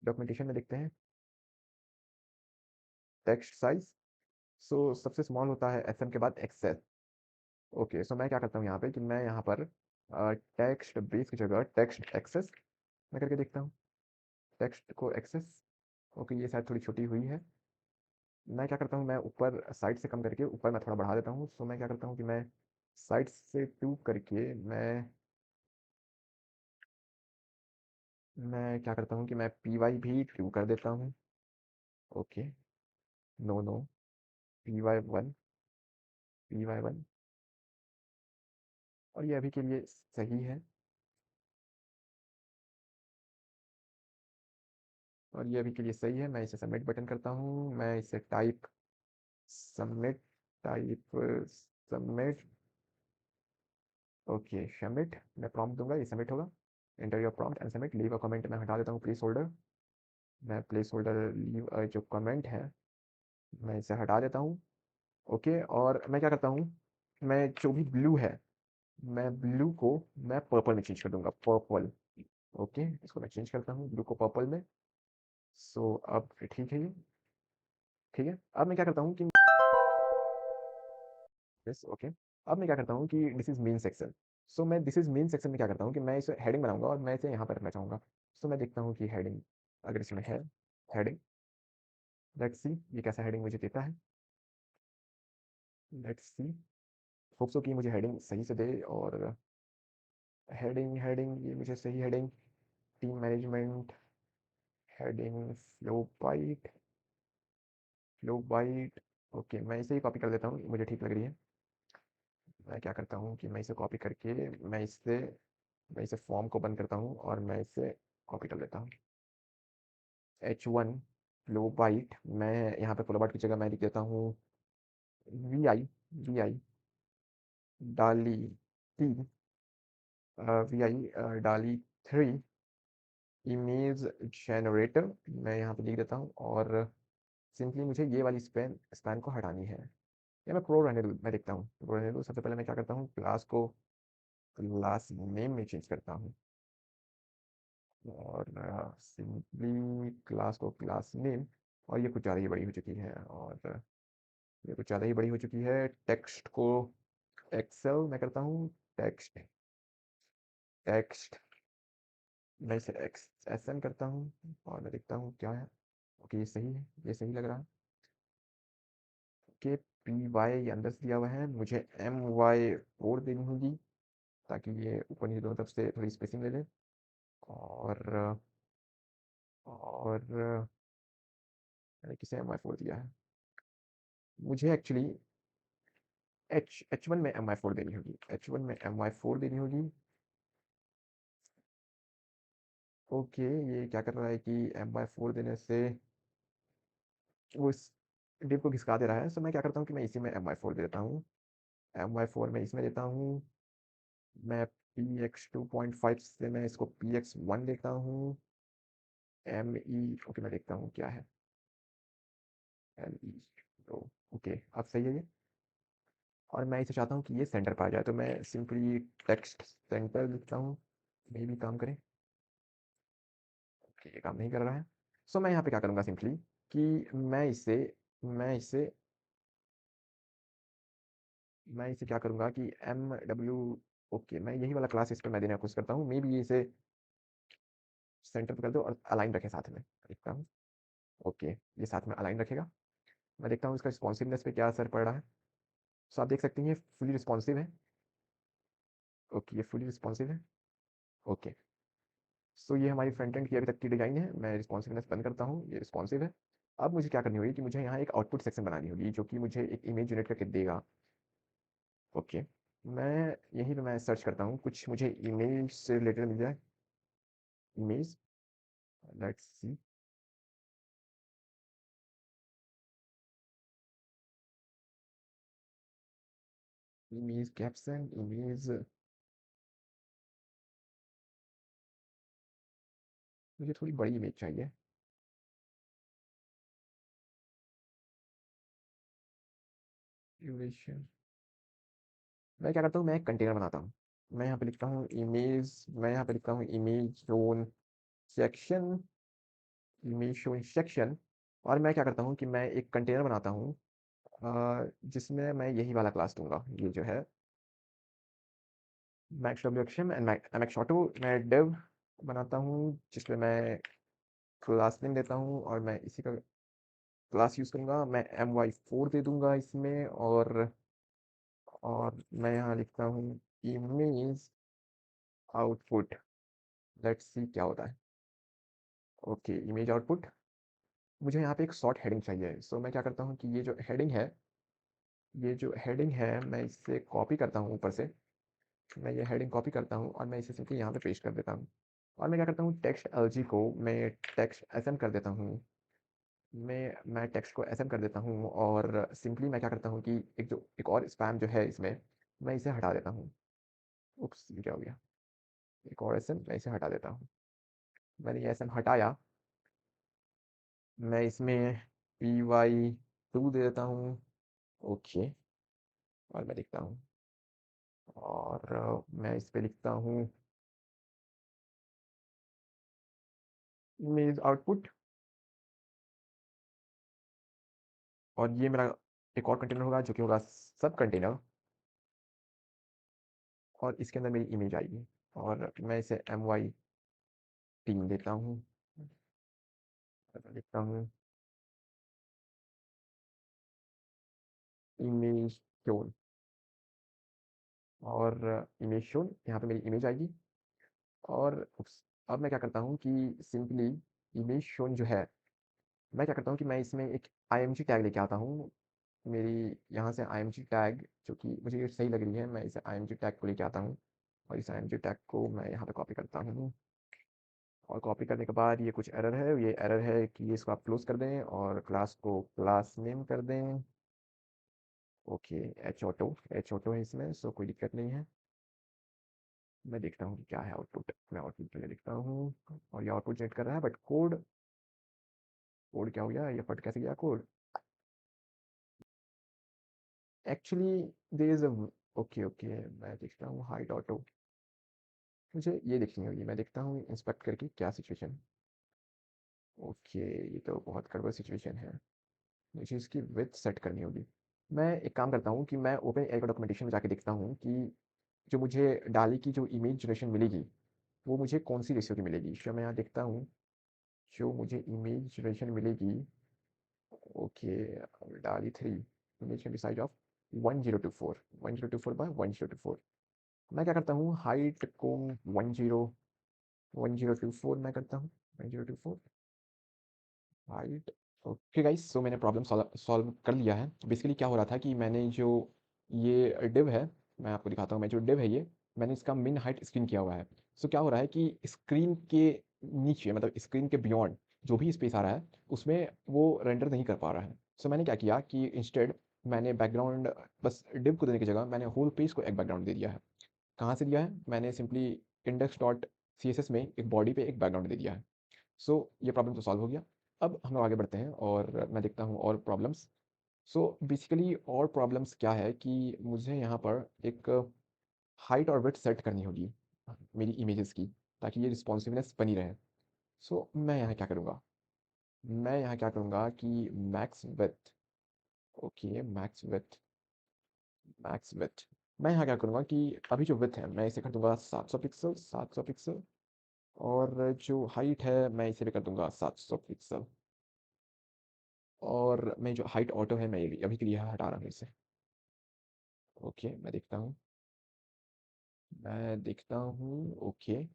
A: डॉक्यूमेंटेशन में देखते हैं, टेक्स्ट साइज। सो सबसे स्मॉल होता है SM के बाद एक्सेस, ओके। सो मैं क्या करता हूँ यहाँ पे कि मैं यहाँ पर टेक्स्ट बेस की जगह टेक्स्ट एक्सेस मैं करके देखता हूँ, टेक्स्ट को एक्सेस, ओके ये शायद थोड़ी छोटी हुई है। मैं क्या करता हूँ, मैं ऊपर साइड से कम करके ऊपर मैं थोड़ा बढ़ा देता हूँ। सो मैं क्या करता हूँ कि मैं साइड से टू करके मैं क्या करता हूँ कि मैं पी वाई भी टू कर देता हूँ। Okay, no no, P Y one, P Y one, और ये अभी के लिए सही है, और ये अभी के लिए सही है। मैं इसे सबमिट बटन करता हूँ, मैं इसे type submit, type submit, okay submit, मैं प्रॉम्प्ट दूंगा, ये सबमिट होगा। Enter your prompt and submit, leave a comment मैं हटा देता हूँ प्लेस होल्डर, मैं प्लेस होल्डर लीव जो कमेंट है मैं इसे हटा देता हूँ। ओके, और मैं क्या करता हूँ, मैं जो भी ब्लू है मैं ब्लू को मैं पर्पल में चेंज कर दूंगा, पर्पल। ओके, इसको मैं चेंज करता हूँ ब्लू को पर्पल में। सो अब ठीक है ये, ठीक है। अब मैं क्या करता हूँ कि यस ओके, अब मैं क्या करता हूँ कि दिस इज मेन सेक्शन। सो मैं दिस इज मेन सेक्शन में क्या करता हूँ कि मैं इसे हेडिंग बनाऊंगा और मैं इसे यहाँ पर रखना चाहूँगा। सो मैं देखता हूँ कि हेडिंग अगर इसमें है, हेडिंग, लेट्स सी ये कैसा हेडिंग मुझे देता है, लेट्स सी, होप सो कि मुझे हेडिंग सही से दे। और हेडिंग, हेडिंग ये मुझे सही heading, team management, heading Flowbite, Flowbite, okay मैं इसे ही कॉपी कर देता हूँ, मुझे ठीक लग रही है। मैं क्या करता हूँ कि मैं इसे कॉपी करके मैं इसे फॉर्म को बंद करता हूँ और मैं इसे कॉपी कर लेता हूँ। H1 फ्लो बाइट, मैं यहाँ पे फ्लो बाइट की जगह मैं लिख देता हूँ वी आई, वी आई डाली तीन, वी आई डाली थ्री इमेज जनरेटर, मैं यहाँ पे लिख देता हूँ। और सिंपली मुझे ये वाली स्पैन को हटानी है, या मैं प्रो रहने दूँ, मैं देखता हूँ प्रो रहने दूँ। सबसे पहले मैं क्या करता हूँ, क्लास को क्लास नेम में चेंज करता हूँ, और सिंपली क्लास को क्लास नेम, और ये कुछ ज़्यादा ही बड़ी हो चुकी है, और ये कुछ ज़्यादा ही बड़ी हो चुकी है। टेक्स्ट को एक्सेल मैं करता हूँ, टेक्स्ट, टेक्स्ट मैं इसे एक्स एस एन करता हूँ, और मैं देखता हूँ क्या है। ओके ये सही है, ये सही लग रहा है। के पी वाई अंदर से दिया हुआ है, मुझे एम वाई फोर देनी होगी ताकि ये ऊपर नीचे दोनों तरफ से थोड़ी स्पेसिंग ले ले। और मैंने किसे एम वाई फोर दिया है, मुझे एक्चुअली एच एच वन में एम आई फोर देनी होगी, एच वन में एम आई फोर देनी होगी। ओके, ये क्या कर रहा है कि एम आई फोर देने से वो इस डिव को घिसका दे रहा है। सो मैं क्या करता हूँ कि मैं इसी में एम आई फोर दे देता हूँ, एम आई फोर में इसमें देता हूँ। मैं P x two point five से मैं इसको पी एक्स वन देता हूँ, एम ई, ओके मैं देखता हूँ क्या है, एल ई, तो ओके अब सही है ये। और मैं इसे चाहता हूँ कि ये सेंटर पर आ जाए, तो मैं सिंपली टेक्स्ट सेंटर लिखता हूँ, मे भी काम करे। ओके ये काम नहीं कर रहा है। सो मैं यहाँ पे क्या करूँगा सिंपली कि मैं इसे मैं इसे क्या करूँगा कि एम डब्ल्यू, ओके मैं यही वाला क्लास इस पर मैं देने की कोशिश करता हूँ, मे बी ये इसे सेंटर पे कर दो और अलाइन रखे साथ में, देखता हूँ। ओके ये साथ में अलाइन रखेगा। मैं देखता हूँ इसका रिस्पॉन्सिवनेस पे क्या असर पड़ रहा है। सो आप देख सकते हैं ये फुली रिस्पॉन्सिव है। ओके ये फुली रिस्पॉन्सिव है। ओके, सो ये हमारी फ्रंट एंड की अभी तक की डिजाइन है। मैं रिस्पॉन्सिवनेस बंद करता हूँ, ये रिस्पॉन्सिव है। अब मुझे क्या करनी होगी कि मुझे यहाँ एक आउटपुट सेक्शन बनानी होगी जो कि मुझे एक इमेज जनरेट करके देगा। ओके, मैं यहीं पे मैं सर्च करता हूँ कुछ मुझे इमेज से रिलेटेड मिल जाए, image, let's see, image caption, image, मुझे थोड़ी बड़ी इमेज चाहिए, ड्यूरेशन। मैं क्या करता हूँ, मैं एक कंटेनर बनाता हूँ। मैं यहाँ पे लिखता हूँ इमेज, मैं यहाँ पे लिखता हूँ image zone section, image zone section. और मैं क्या करता हूँ कि मैं एक कंटेनर बनाता हूँ जिसमें मैं यही वाला क्लास दूंगा, ये जो है max W action and M X auto. मैं डिव बनाता हूँ जिसमें मैं क्लास नेम देता हूँ, और मैं इसी का क्लास यूज़ करूँगा। मैं एम वाई फोर दे दूंगा इसमें, और और मैं यहाँ लिखता हूँ इमेज आउटपुट। लेट्स सी क्या होता है। Okay, image output. मुझे यहाँ पे एक शॉर्ट हेडिंग चाहिए, सो मैं क्या करता हूँ कि ये जो हेडिंग है मैं इससे कॉपी करता हूँ ऊपर से। मैं ये हेडिंग कॉपी करता हूँ और मैं इसे सिंपली यहाँ पे पेस्ट कर देता हूँ। और मैं क्या करता हूँ, टेक्स्ट एलजी को मैं टेक्स्ट एसएम कर देता हूँ। मैं टेक्स्ट को एसएम कर देता हूँ और सिंपली मैं क्या करता हूँ कि एक और स्पैम जो है इसमें, मैं इसे हटा देता हूँ। उप्स, ये क्या हो गया। एक और एसएम मैं इसे हटा देता हूँ। मैंने ये एसएम हटाया। मैं इसमें py2 दे देता हूँ। ओके, और मैं लिखता हूँ, और मैं इस पे लिखता हूँ इमेज आउटपुट। और ये मेरा एक और कंटेनर होगा जो कि होगा सब कंटेनर, और इसके अंदर मेरी इमेज आएगी। और मैं इसे my3 देता हूँ। और मैं लिखता हूँ इमेज शोन। और इमेज शोन, यहाँ पे मेरी इमेज आएगी। और अब मैं क्या करता हूँ कि सिंपली इमेज शोन जो है, मैं क्या करता हूँ कि मैं इसमें एक img टैग लेके आता हूँ। मेरी यहाँ से img टैग जो कि मुझे ये सही लग रही है, मैं इसे img टैग को लेके आता हूँ। और इस img टैग को मैं यहाँ पे कॉपी करता हूँ। और कॉपी करने के बाद ये कुछ एरर है, ये एरर है कि इसको आप क्लोज कर दें और क्लास को क्लास नेम कर दें। ओके, एच ऑटो है इसमें, सो कोई दिक्कत नहीं है। मैं देखता हूँ कि क्या है आउटपुट। मैं आउटपुट पे लिखता हूँ और ये आउटपुट जनरेट कर रहा है, बट कोड कोड क्या हो गया, ये फट कैसे गया code. Actually there is a okay okay, मैं देखता हूँ हाइड ऑटो। मुझे ये देखनी होगी, मैं देखता हूँ इंस्पेक्ट करके क्या सिचुएशन। ओके, ये तो बहुत गड़बड़ सिचुएशन है। मुझे इसकी विड्थ सेट करनी होगी। मैं एक काम करता हूँ कि मैं ओपन एआई का डॉक्यूमेंटेशन में जाके देखता हूँ कि जो मुझे डाली की जो इमेज जनरेशन मिलेगी वो मुझे कौन सी रेशियो की मिलेगी। तो मैं यहाँ देखता हूँ जो मुझे इमेज जनरेशन मिलेगी। Okay, DALL-E 3 image can be size of 1024 1024 by 1024। मैं क्या करता हूँ, हाइट को 1024 मैं करता हूँ। 1024 हाइट। ओके गाइस, सो मैंने प्रॉब्लम सॉल्व कर लिया है। बेसिकली क्या हो रहा था कि मैंने जो ये डिव है, मैं आपको दिखाता हूँ। मैं जो डिव है ये, मैंने इसका मिन हाइट स्क्रीन किया हुआ है। सो क्या हो रहा है कि स्क्रीन के नीचे, मतलब स्क्रीन के बियॉन्ड जो भी स्पेस आ रहा है उसमें वो रेंडर नहीं कर पा रहा है। सो मैंने क्या किया कि इंस्टेड मैंने बैकग्राउंड, बस डिव को देने की जगह मैंने होल पेज को एक बैकग्राउंड दे दिया है। कहाँ से दिया है, मैंने simply index dot C S S में एक बॉडी पे एक बैकग्राउंड दे दिया है। सो ये प्रॉब्लम तो सॉल्व हो गया। अब हम लोग आगे बढ़ते हैं और मैं देखता हूँ और प्रॉब्लम्स। सो बेसिकली और प्रॉब्लम्स क्या है कि मुझे यहाँ पर एक हाइट और विड्थ सेट करनी होगी मेरी इमेजेस की, ताकि ये रिस्पॉन्सिवनेस बनी रहे। सो मैं यहाँ क्या करूँगा, मैं यहाँ क्या करूँगा कि max width. Okay, max width. मैं यहाँ क्या करूँगा कि अभी जो विड्थ है मैं इसे कर दूंगा 700 पिक्सल 700 पिक्सल। और जो हाइट है मैं इसे भी कर दूंगा 700 पिक्सल। और मैं जो हाइट ऑटो है मैं ये भी अभी के लिए हटा रहा हूँ इसे। ओके, मैं देखता हूँ ओके,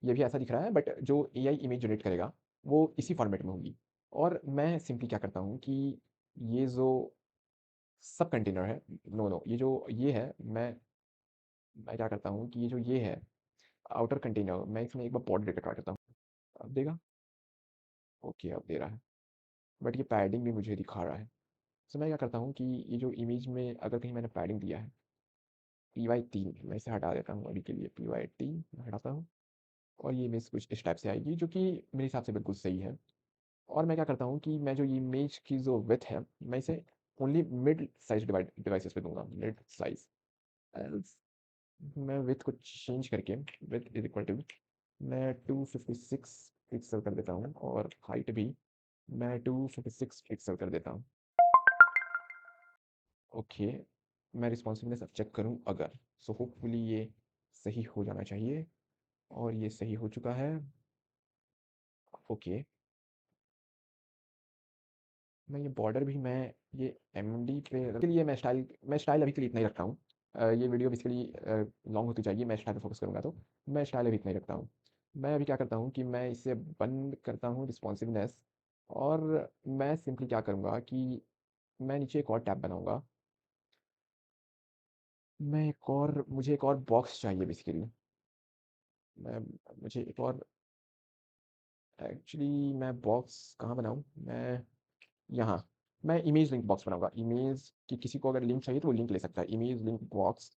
A: ये भी ऐसा दिख रहा है, बट जो एआई इमेज जनरेट करेगा वो इसी फॉर्मेट में होगी। और मैं सिंपली क्या करता हूँ कि ये जो सब कंटेनर है, नो नो, ये जो ये है, मैं क्या करता हूँ कि ये जो ये है आउटर कंटेनर, मैं इसमें एक बार बॉर्डर डेटा काट देता हूँ। अब देगा। ओके, अब दे रहा है, बट ये पैडिंग भी मुझे दिखा रहा है। तो मैं क्या करता हूँ कि ये जो इमेज में अगर कहीं मैंने पैडिंग दिया है, py3 मैं इसे हटा देता हूँ अभी के लिए। py3 मैं हटाता हूँ और ये इमेज कुछ इस टाइप से आएगी जो कि मेरे हिसाब से बिल्कुल सही है। और मैं क्या करता हूँ कि मैं जो ये इमेज की जो विड्थ है मैं इसे ओनली मिड साइज डिवाइसेस पे दूंगा, मिड साइज। एल्स मैं विड्थ को चेंज करके विड्थ इज इक्वल टू मैं 256 पिक्सल कर देता हूँ, और हाइट भी मैं 256 पिक्सल कर देता हूँ। ओके, मैं रिस्पॉन्सिवनेस अब चेक करूँ अगर, सो होपफुली ये सही हो जाना चाहिए। और ये सही हो चुका है। ओके, मैं ये बॉर्डर भी मैं ये एमडी पे के लिए मैं स्टाइल अभी के लिए इतना ही रखता हूँ। ये वीडियो बेसिकली लॉन्ग होती जाएगी, मैं स्टाइल पे फोकस करूँगा, तो मैं स्टाइल अभी इतना ही रखता हूँ। मैं अभी क्या करता हूँ कि मैं इसे बंद करता हूँ रिस्पॉन्सिवनेस, और मैं सिंपली क्या करूँगा कि मैं नीचे एक और टैब बनाऊँगा। मुझे एक और बॉक्स चाहिए बेसिकली। मैं मुझे एक और एक्चुअली मैं बॉक्स कहाँ बनाऊँ? मैं यहाँ, मैं इमेज लिंक बॉक्स बनाऊँगा। इमेज कि किसी को अगर लिंक चाहिए तो वो लिंक ले सकता है, इमेज लिंक बॉक्स।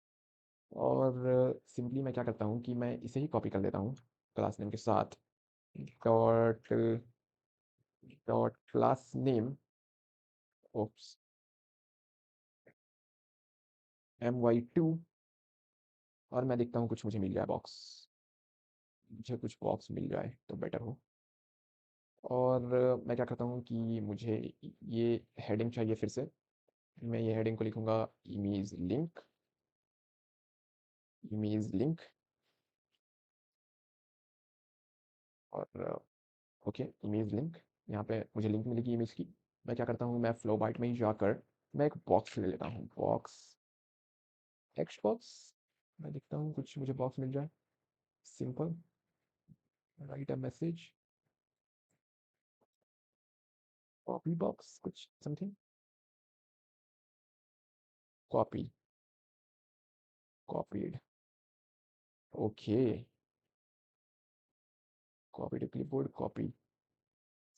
A: और सिंपली मैं क्या करता हूँ कि मैं इसे ही कॉपी कर लेता हूँ क्लास नेम के साथ। Dot dot class name, oops, my2। और मैं देखता हूँ कुछ मुझे मिल जाए बॉक्स, मुझे कुछ बॉक्स मिल जाए तो बेटर हो। और मैं क्या करता हूँ कि मुझे ये हेडिंग चाहिए फिर से। मैं ये हेडिंग को लिखूँगा इमेज लिंक, इमेज लिंक। और ओके, इमेज लिंक, यहाँ पे मुझे लिंक मिलेगी इमेज की। मैं क्या करता हूँ, मैं फ्लो बाइट में ही जाकर मैं एक बॉक्स ले लेता हूँ, बॉक्स, टेक्स्ट बॉक्स। मैं देखता हूँ कुछ मुझे बॉक्स मिल जाए, simple, right a message, copy box, कुछ something, copy, copied, okay, copy to clipboard, copy.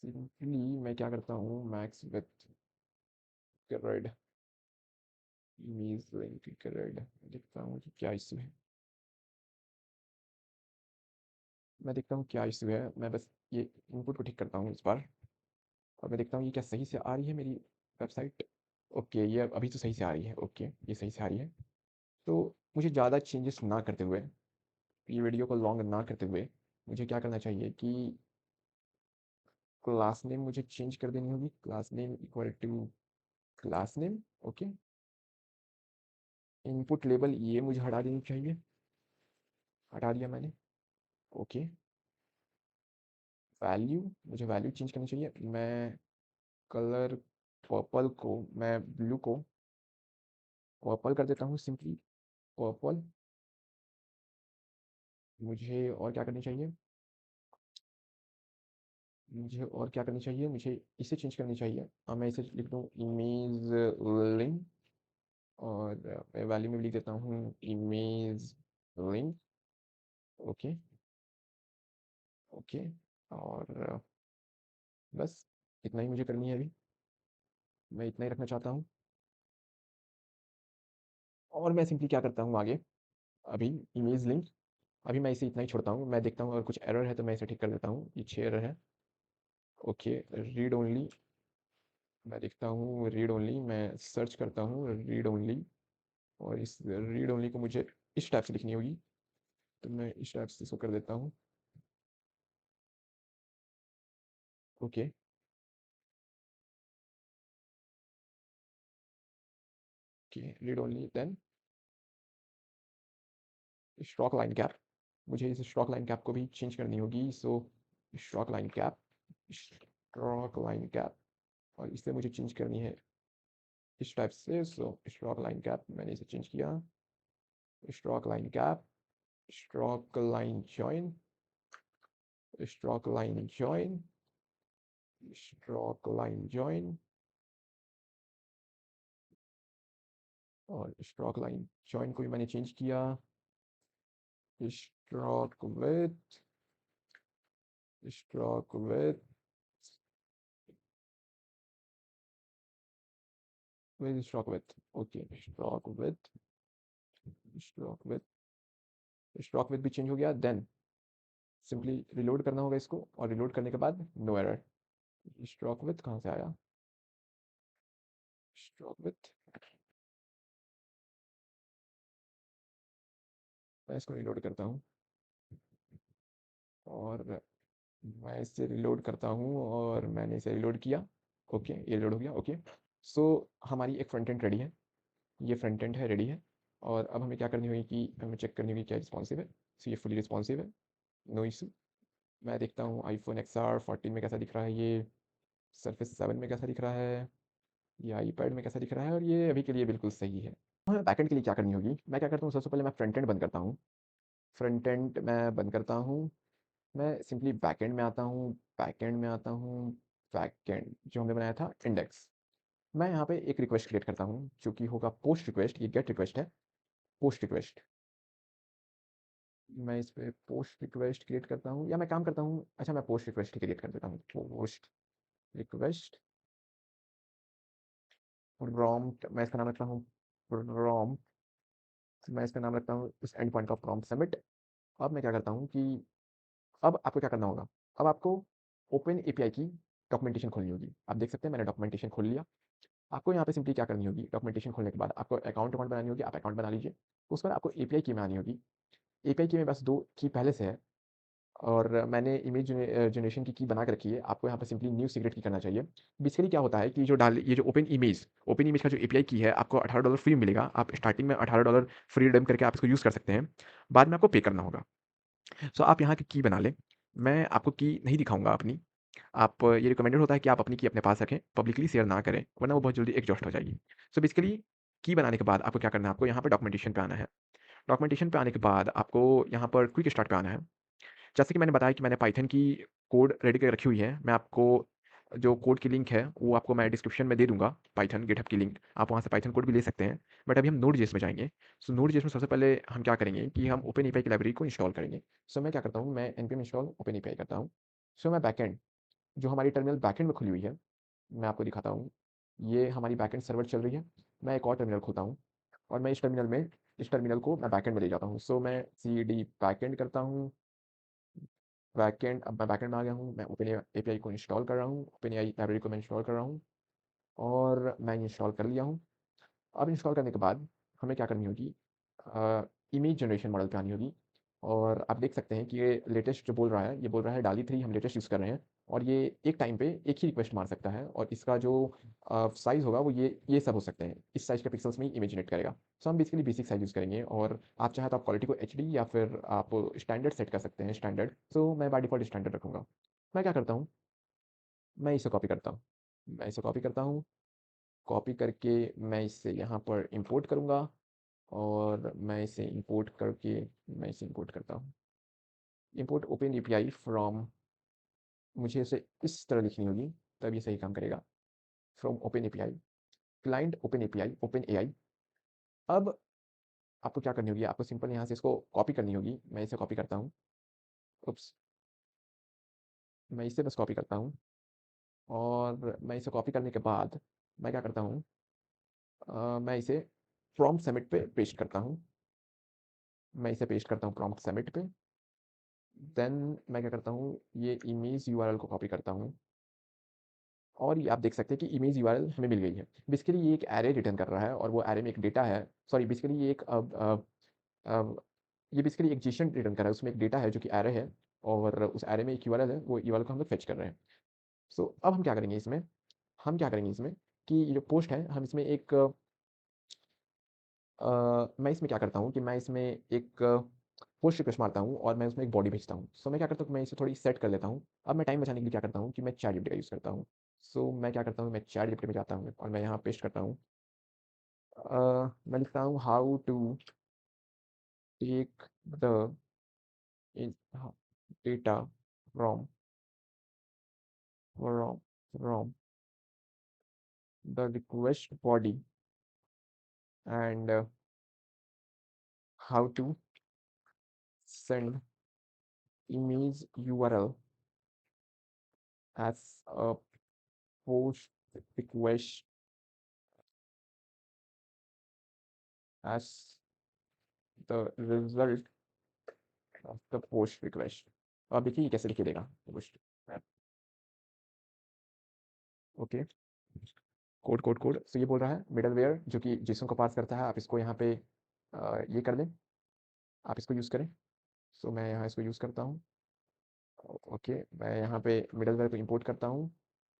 A: Simply मैं क्या करता हूँ, max with grid, image link grid, देखता हूँ कि क्या इशू है। मैं देखता हूँ क्या इशू है, मैं बस ये इनपुट को ठीक करता हूँ इस बार। और मैं देखता हूँ ये क्या सही से आ रही है मेरी वेबसाइट। ओके, ये अभी तो सही से आ रही है, ओके ये सही से आ रही है। तो मुझे ज़्यादा चेंजेस ना करते हुए, ये वीडियो को लॉन्ग ना करते हुए, मुझे क्या करना चाहिए कि क्लास नेम मुझे चेंज कर देनी होगी। Class name equal to class name, okay. Input label ये मुझे हटा देनी चाहिए, हटा दिया मैंने, ओके। वैल्यू, मुझे वैल्यू चेंज करनी चाहिए। मैं कलर पर्पल को, मैं ब्लू को पर्पल कर देता हूँ, सिंपली पर्पल। मुझे और क्या करनी चाहिए, मुझे और क्या करनी चाहिए, मुझे इसे चेंज करनी चाहिए। अब मैं इसे लिख दूँ इमेज लिंक, और मैं वैल्यू में लिख देता हूँ इमेज लिंक, ओके, ओके। और बस इतना ही मुझे करनी है अभी, मैं इतना ही रखना चाहता हूँ। और मैं सिंपली क्या करता हूँ आगे, अभी इमेज लिंक, अभी मैं इसे इतना ही छोड़ता हूँ। मैं देखता हूँ अगर कुछ एरर है तो मैं इसे ठीक कर देता हूँ, ये 6 एरर है, ओके। रीड ओनली, मैं देखता हूँ रीड ओनली, मैं सर्च करता हूँ रीड ओनली। और इस रीड ओनली को मुझे इस टाइप से लिखनी होगी, तो मैं इस टाइप से इसको कर देता हूँ, okay. Okay, read only, then stroke line cap, मुझे इस स्ट्रोक लाइन कैप को भी चेंज करनी होगी। So stroke line cap, stroke line cap, और इसे मुझे चेंज करनी है इस टाइप से। सो स्ट्रोक लाइन कैप, मैंने इसे चेंज किया, stroke line cap, stroke line join, stroke line join, stroke line join, और स्ट्रोक लाइन जॉइन को भी मैंने चेंज किया, stroke with, stroke with, stroke with, okay, stroke with, stroke with, stroke with भी change हो गया। Then simply reload करना होगा इसको, और रिलोड करने के बाद नो एरर। स्ट्रोक विथ कहाँ से आया, स्ट्रोक विथ, मैं इसको रिलोड करता हूँ, और मैं इसे रिलोड करता हूँ, और मैंने इसे रिलोड किया, ओके ये रिलोड हो गया, ओके। सो हमारी एक फ्रंट एंड रेडी है, ये फ्रंट एंड है, रेडी है। और अब हमें क्या करनी होगी कि हमें चेक करनी होगी क्या रिस्पॉन्सिव है। सो ये फुली रिस्पॉन्सिव है, नो इशू। मैं देखता हूँ आईफोन XR 14 में कैसा दिख रहा है, ये सरफेस 7 में कैसा दिख रहा है, ये आईपैड में कैसा दिख रहा है, और ये अभी के लिए बिल्कुल सही है। हमें बैकएंड के लिए क्या करनी होगी, मैं क्या करता हूँ सबसे पहले मैं फ्रंट एंड बंद करता हूँ। फ्रंट एंड मैं बंद करता हूँ, मैं सिंपली बैकएंड में आता हूँ। बैकएंड में आता हूँ, बैकएंड जो हमने बनाया था इंडेक्स, मैं यहाँ पे एक रिक्वेस्ट क्रिएट करता हूँ जो कि होगा पोस्ट रिक्वेस्ट। ये गेट रिक्वेस्ट है, पोस्ट रिक्वेस्ट। मैं इस पे पोस्ट रिक्वेस्ट क्रिएट करता हूँ, या मैं काम करता हूँ, अच्छा मैं पोस्ट रिक्वेस्ट क्रिएट कर देता हूँ। पोस्ट रिक्वेस्ट प्रॉम्प्ट, मैं इसका नाम रखता हूँ प्रॉम्प्ट। मैं इसका नाम रखता हूँ इस एंड पॉइंट का प्रॉम्प्ट सबमिट। अब मैं क्या करता हूँ कि अब आपको क्या करना होगा, अब आपको ओपन एपीआई की डॉक्यूमेंटेशन खोलनी होगी। आप देख सकते हैं मैंने डॉक्यूमेंटेशन खोल लिया। आपको यहाँ पे सिंपली क्या करनी होगी, डॉक्यूमेंटेशन खोलने के बाद आपको अकाउंट अकाउंट बनानी होगी, आप अकाउंट बना लीजिए। उसके बाद आपको एपीआई की बनानी होगी। एपीआई की में बस दो की पहले से है, और मैंने इमेज जनरेशन की बना के रखी है। आपको यहाँ पे सिंपली न्यू सीक्रेट की करना चाहिए। बेसिकली क्या होता है कि जो डाल ये जो ओपन इमेज का जो एपीआई की है, आपको $18 फ्री मिलेगा। आप स्टार्टिंग में $18 फ्री रिडीम करके आप इसको यूज़ कर सकते हैं, बाद में आपको पे करना होगा। सो आप यहाँ की बना लें। मैं आपको की नहीं दिखाऊंगा अपनी। आप ये रिकमेंडेड होता है कि आप अपनी की अपने पास रखें, पब्लिकली शेयर ना करें, वरना वो बहुत जल्दी एग्जॉस्ट हो जाएगी। सो बेसिकली की बनाने के बाद आपको क्या करना है, आपको यहाँ पर डॉक्यूमेंटेशन पे आना है। डॉक्यूमेंटेशन पे आने के बाद आपको यहाँ पर क्विक स्टार्ट पे आना है। जैसे कि मैंने बताया कि मैंने पाइथन की कोड रेडी करके रखी हुई है। मैं आपको जो कोड की लिंक है वो आपको मैं डिस्क्रिप्शन में दे दूंगा, पाइथन गिटहब की लिंक, आप वहाँ से पाइथन कोड भी ले सकते हैं। बट अभी हम नोड जेएस में जाएंगे। सो नोड जेएस में सबसे पहले हम क्या करेंगे कि हम ओपन एपीआई की लाइब्रेरी को इंस्टॉल करेंगे। सो मैं क्या करता हूँ, मैं npm इंस्टॉल ओपन एपीआई करता हूँ। सो मैं बैकएंड, जो हमारी टर्मिनल बैकएंड में खुली हुई है, मैं आपको दिखाता हूँ। ये हमारी बैकएंड सर्वर चल रही है। मैं एक और टर्मिनल खोलता हूँ, और मैं इस टर्मिनल को मैं बैकएंड में ले जाता हूँ। सो मैं सी डी बैकएंड करता हूँ। बैकएंड, अब मैं बैकएंड में आ गया हूँ। मैं ओपन एपीआई को इंस्टॉल कर रहा हूँ, ओपन एआई लाइब्रेरी को मैं इंस्टॉल कर रहा हूँ, और मैं इंस्टॉल कर लिया हूँ। अब इंस्टॉल करने के बाद हमें क्या करनी होगी, इमेज जनरेशन मॉडल पे आनी होगी। और आप देख सकते हैं कि ये लेटेस्ट जो बोल रहा है, ये बोल रहा है डाली 3 हम लेटेस्ट यूज़ कर रहे हैं। और ये एक टाइम पे एक ही रिक्वेस्ट मार सकता है, और इसका जो साइज़ होगा वो ये सब हो सकते हैं, इस साइज़ के पिक्सल्स में ही इमेज जनरेट करेगा। सो हम बेसिकली बेसिक साइज़ यूज़ करेंगे, और आप चाहे तो आप क्वालिटी को एचडी या फिर आप स्टैंडर्ड सेट कर सकते हैं, स्टैंडर्ड। सो मैं बाय डिफ़ॉल्ट स्टैंडर्ड रखूँगा। मैं क्या करता हूँ, मैं इसे कॉपी करता हूँ। मैं इसे कॉपी करता हूँ, कॉपी करके मैं इसे यहाँ पर इंपोर्ट करूँगा, और मैं इसे इंपोर्ट करता हूँ। इंपोर्ट ओपन एपीआई फ्रॉम, मुझे इसे इस तरह लिखनी होगी, तब ये सही काम करेगा। From open API, client open API, open AI. अब आपको क्या करनी होगी, आपको सिंपल यहाँ से इसको कॉपी करनी होगी। मैं इसे कॉपी करता हूँ। उप्स, मैं इसे बस कॉपी करता हूँ, और मैं इसे कॉपी करने के बाद मैं क्या करता हूँ, मैं इसे प्रॉम्प्ट सबमिट पे पेस्ट करता हूँ। मैं इसे पेस्ट करता हूँ प्रॉम्प्ट सबमिट पे। देन मैं क्या करता हूँ, ये इमेज यूआरएल को कॉपी करता हूँ, और ये आप देख सकते हैं कि इमेज यूआरएल हमें मिल गई है। बेसिकली ये एक एरे रिटर्न कर रहा है, और वो एरे में एक डेटा है। सॉरी, बेसिकली ये एक ये बेसिकली एक जेसन रिटर्न कर रहा है, उसमें एक डेटा है जो कि एरे है, और उस एरे में एक यूआरएल है, वो यूआरएल को हम लोग फेच कर रहे हैं। सो अब हम क्या करेंगे इसमें, हम क्या करेंगे इसमें कि ये जो पोस्ट है, हम इसमें एक मैं इसमें क्या करता हूँ कि मैं इसमें एक पोस्ट रिक्वेस्ट मारता हूँ, और मैं उसमें एक बॉडी भेजता हूँ। सो मैं क्या करता हूँ कि मैं इसे थोड़ी सेट कर लेता हूँ। अब मैं टाइम बचाने के लिए क्या करता हूँ कि मैं चैट जीपीटी का यूज़ करता हूँ। सो मैं क्या करता हूँ, मैं चैट जीपीटी में जाता हूँ, और मैं यहाँ पेस्ट करता हूँ। मैं लिखता हूँ how to take the in data from from from the request body, and how to send image URL as a post request, as the result of the post request। अब देखिए ये कैसे लिखे देगा post. Okay, code code code. So ये बोल रहा है मिडलवेयर जो कि जेसन को पास करता है, आप इसको यहाँ पे ये कर लें, आप इसको यूज़ करें। सो मैं यहाँ इसको यूज़ करता हूँ। ओके, मैं यहाँ पे मिडलवेयर को इंपोर्ट करता हूँ,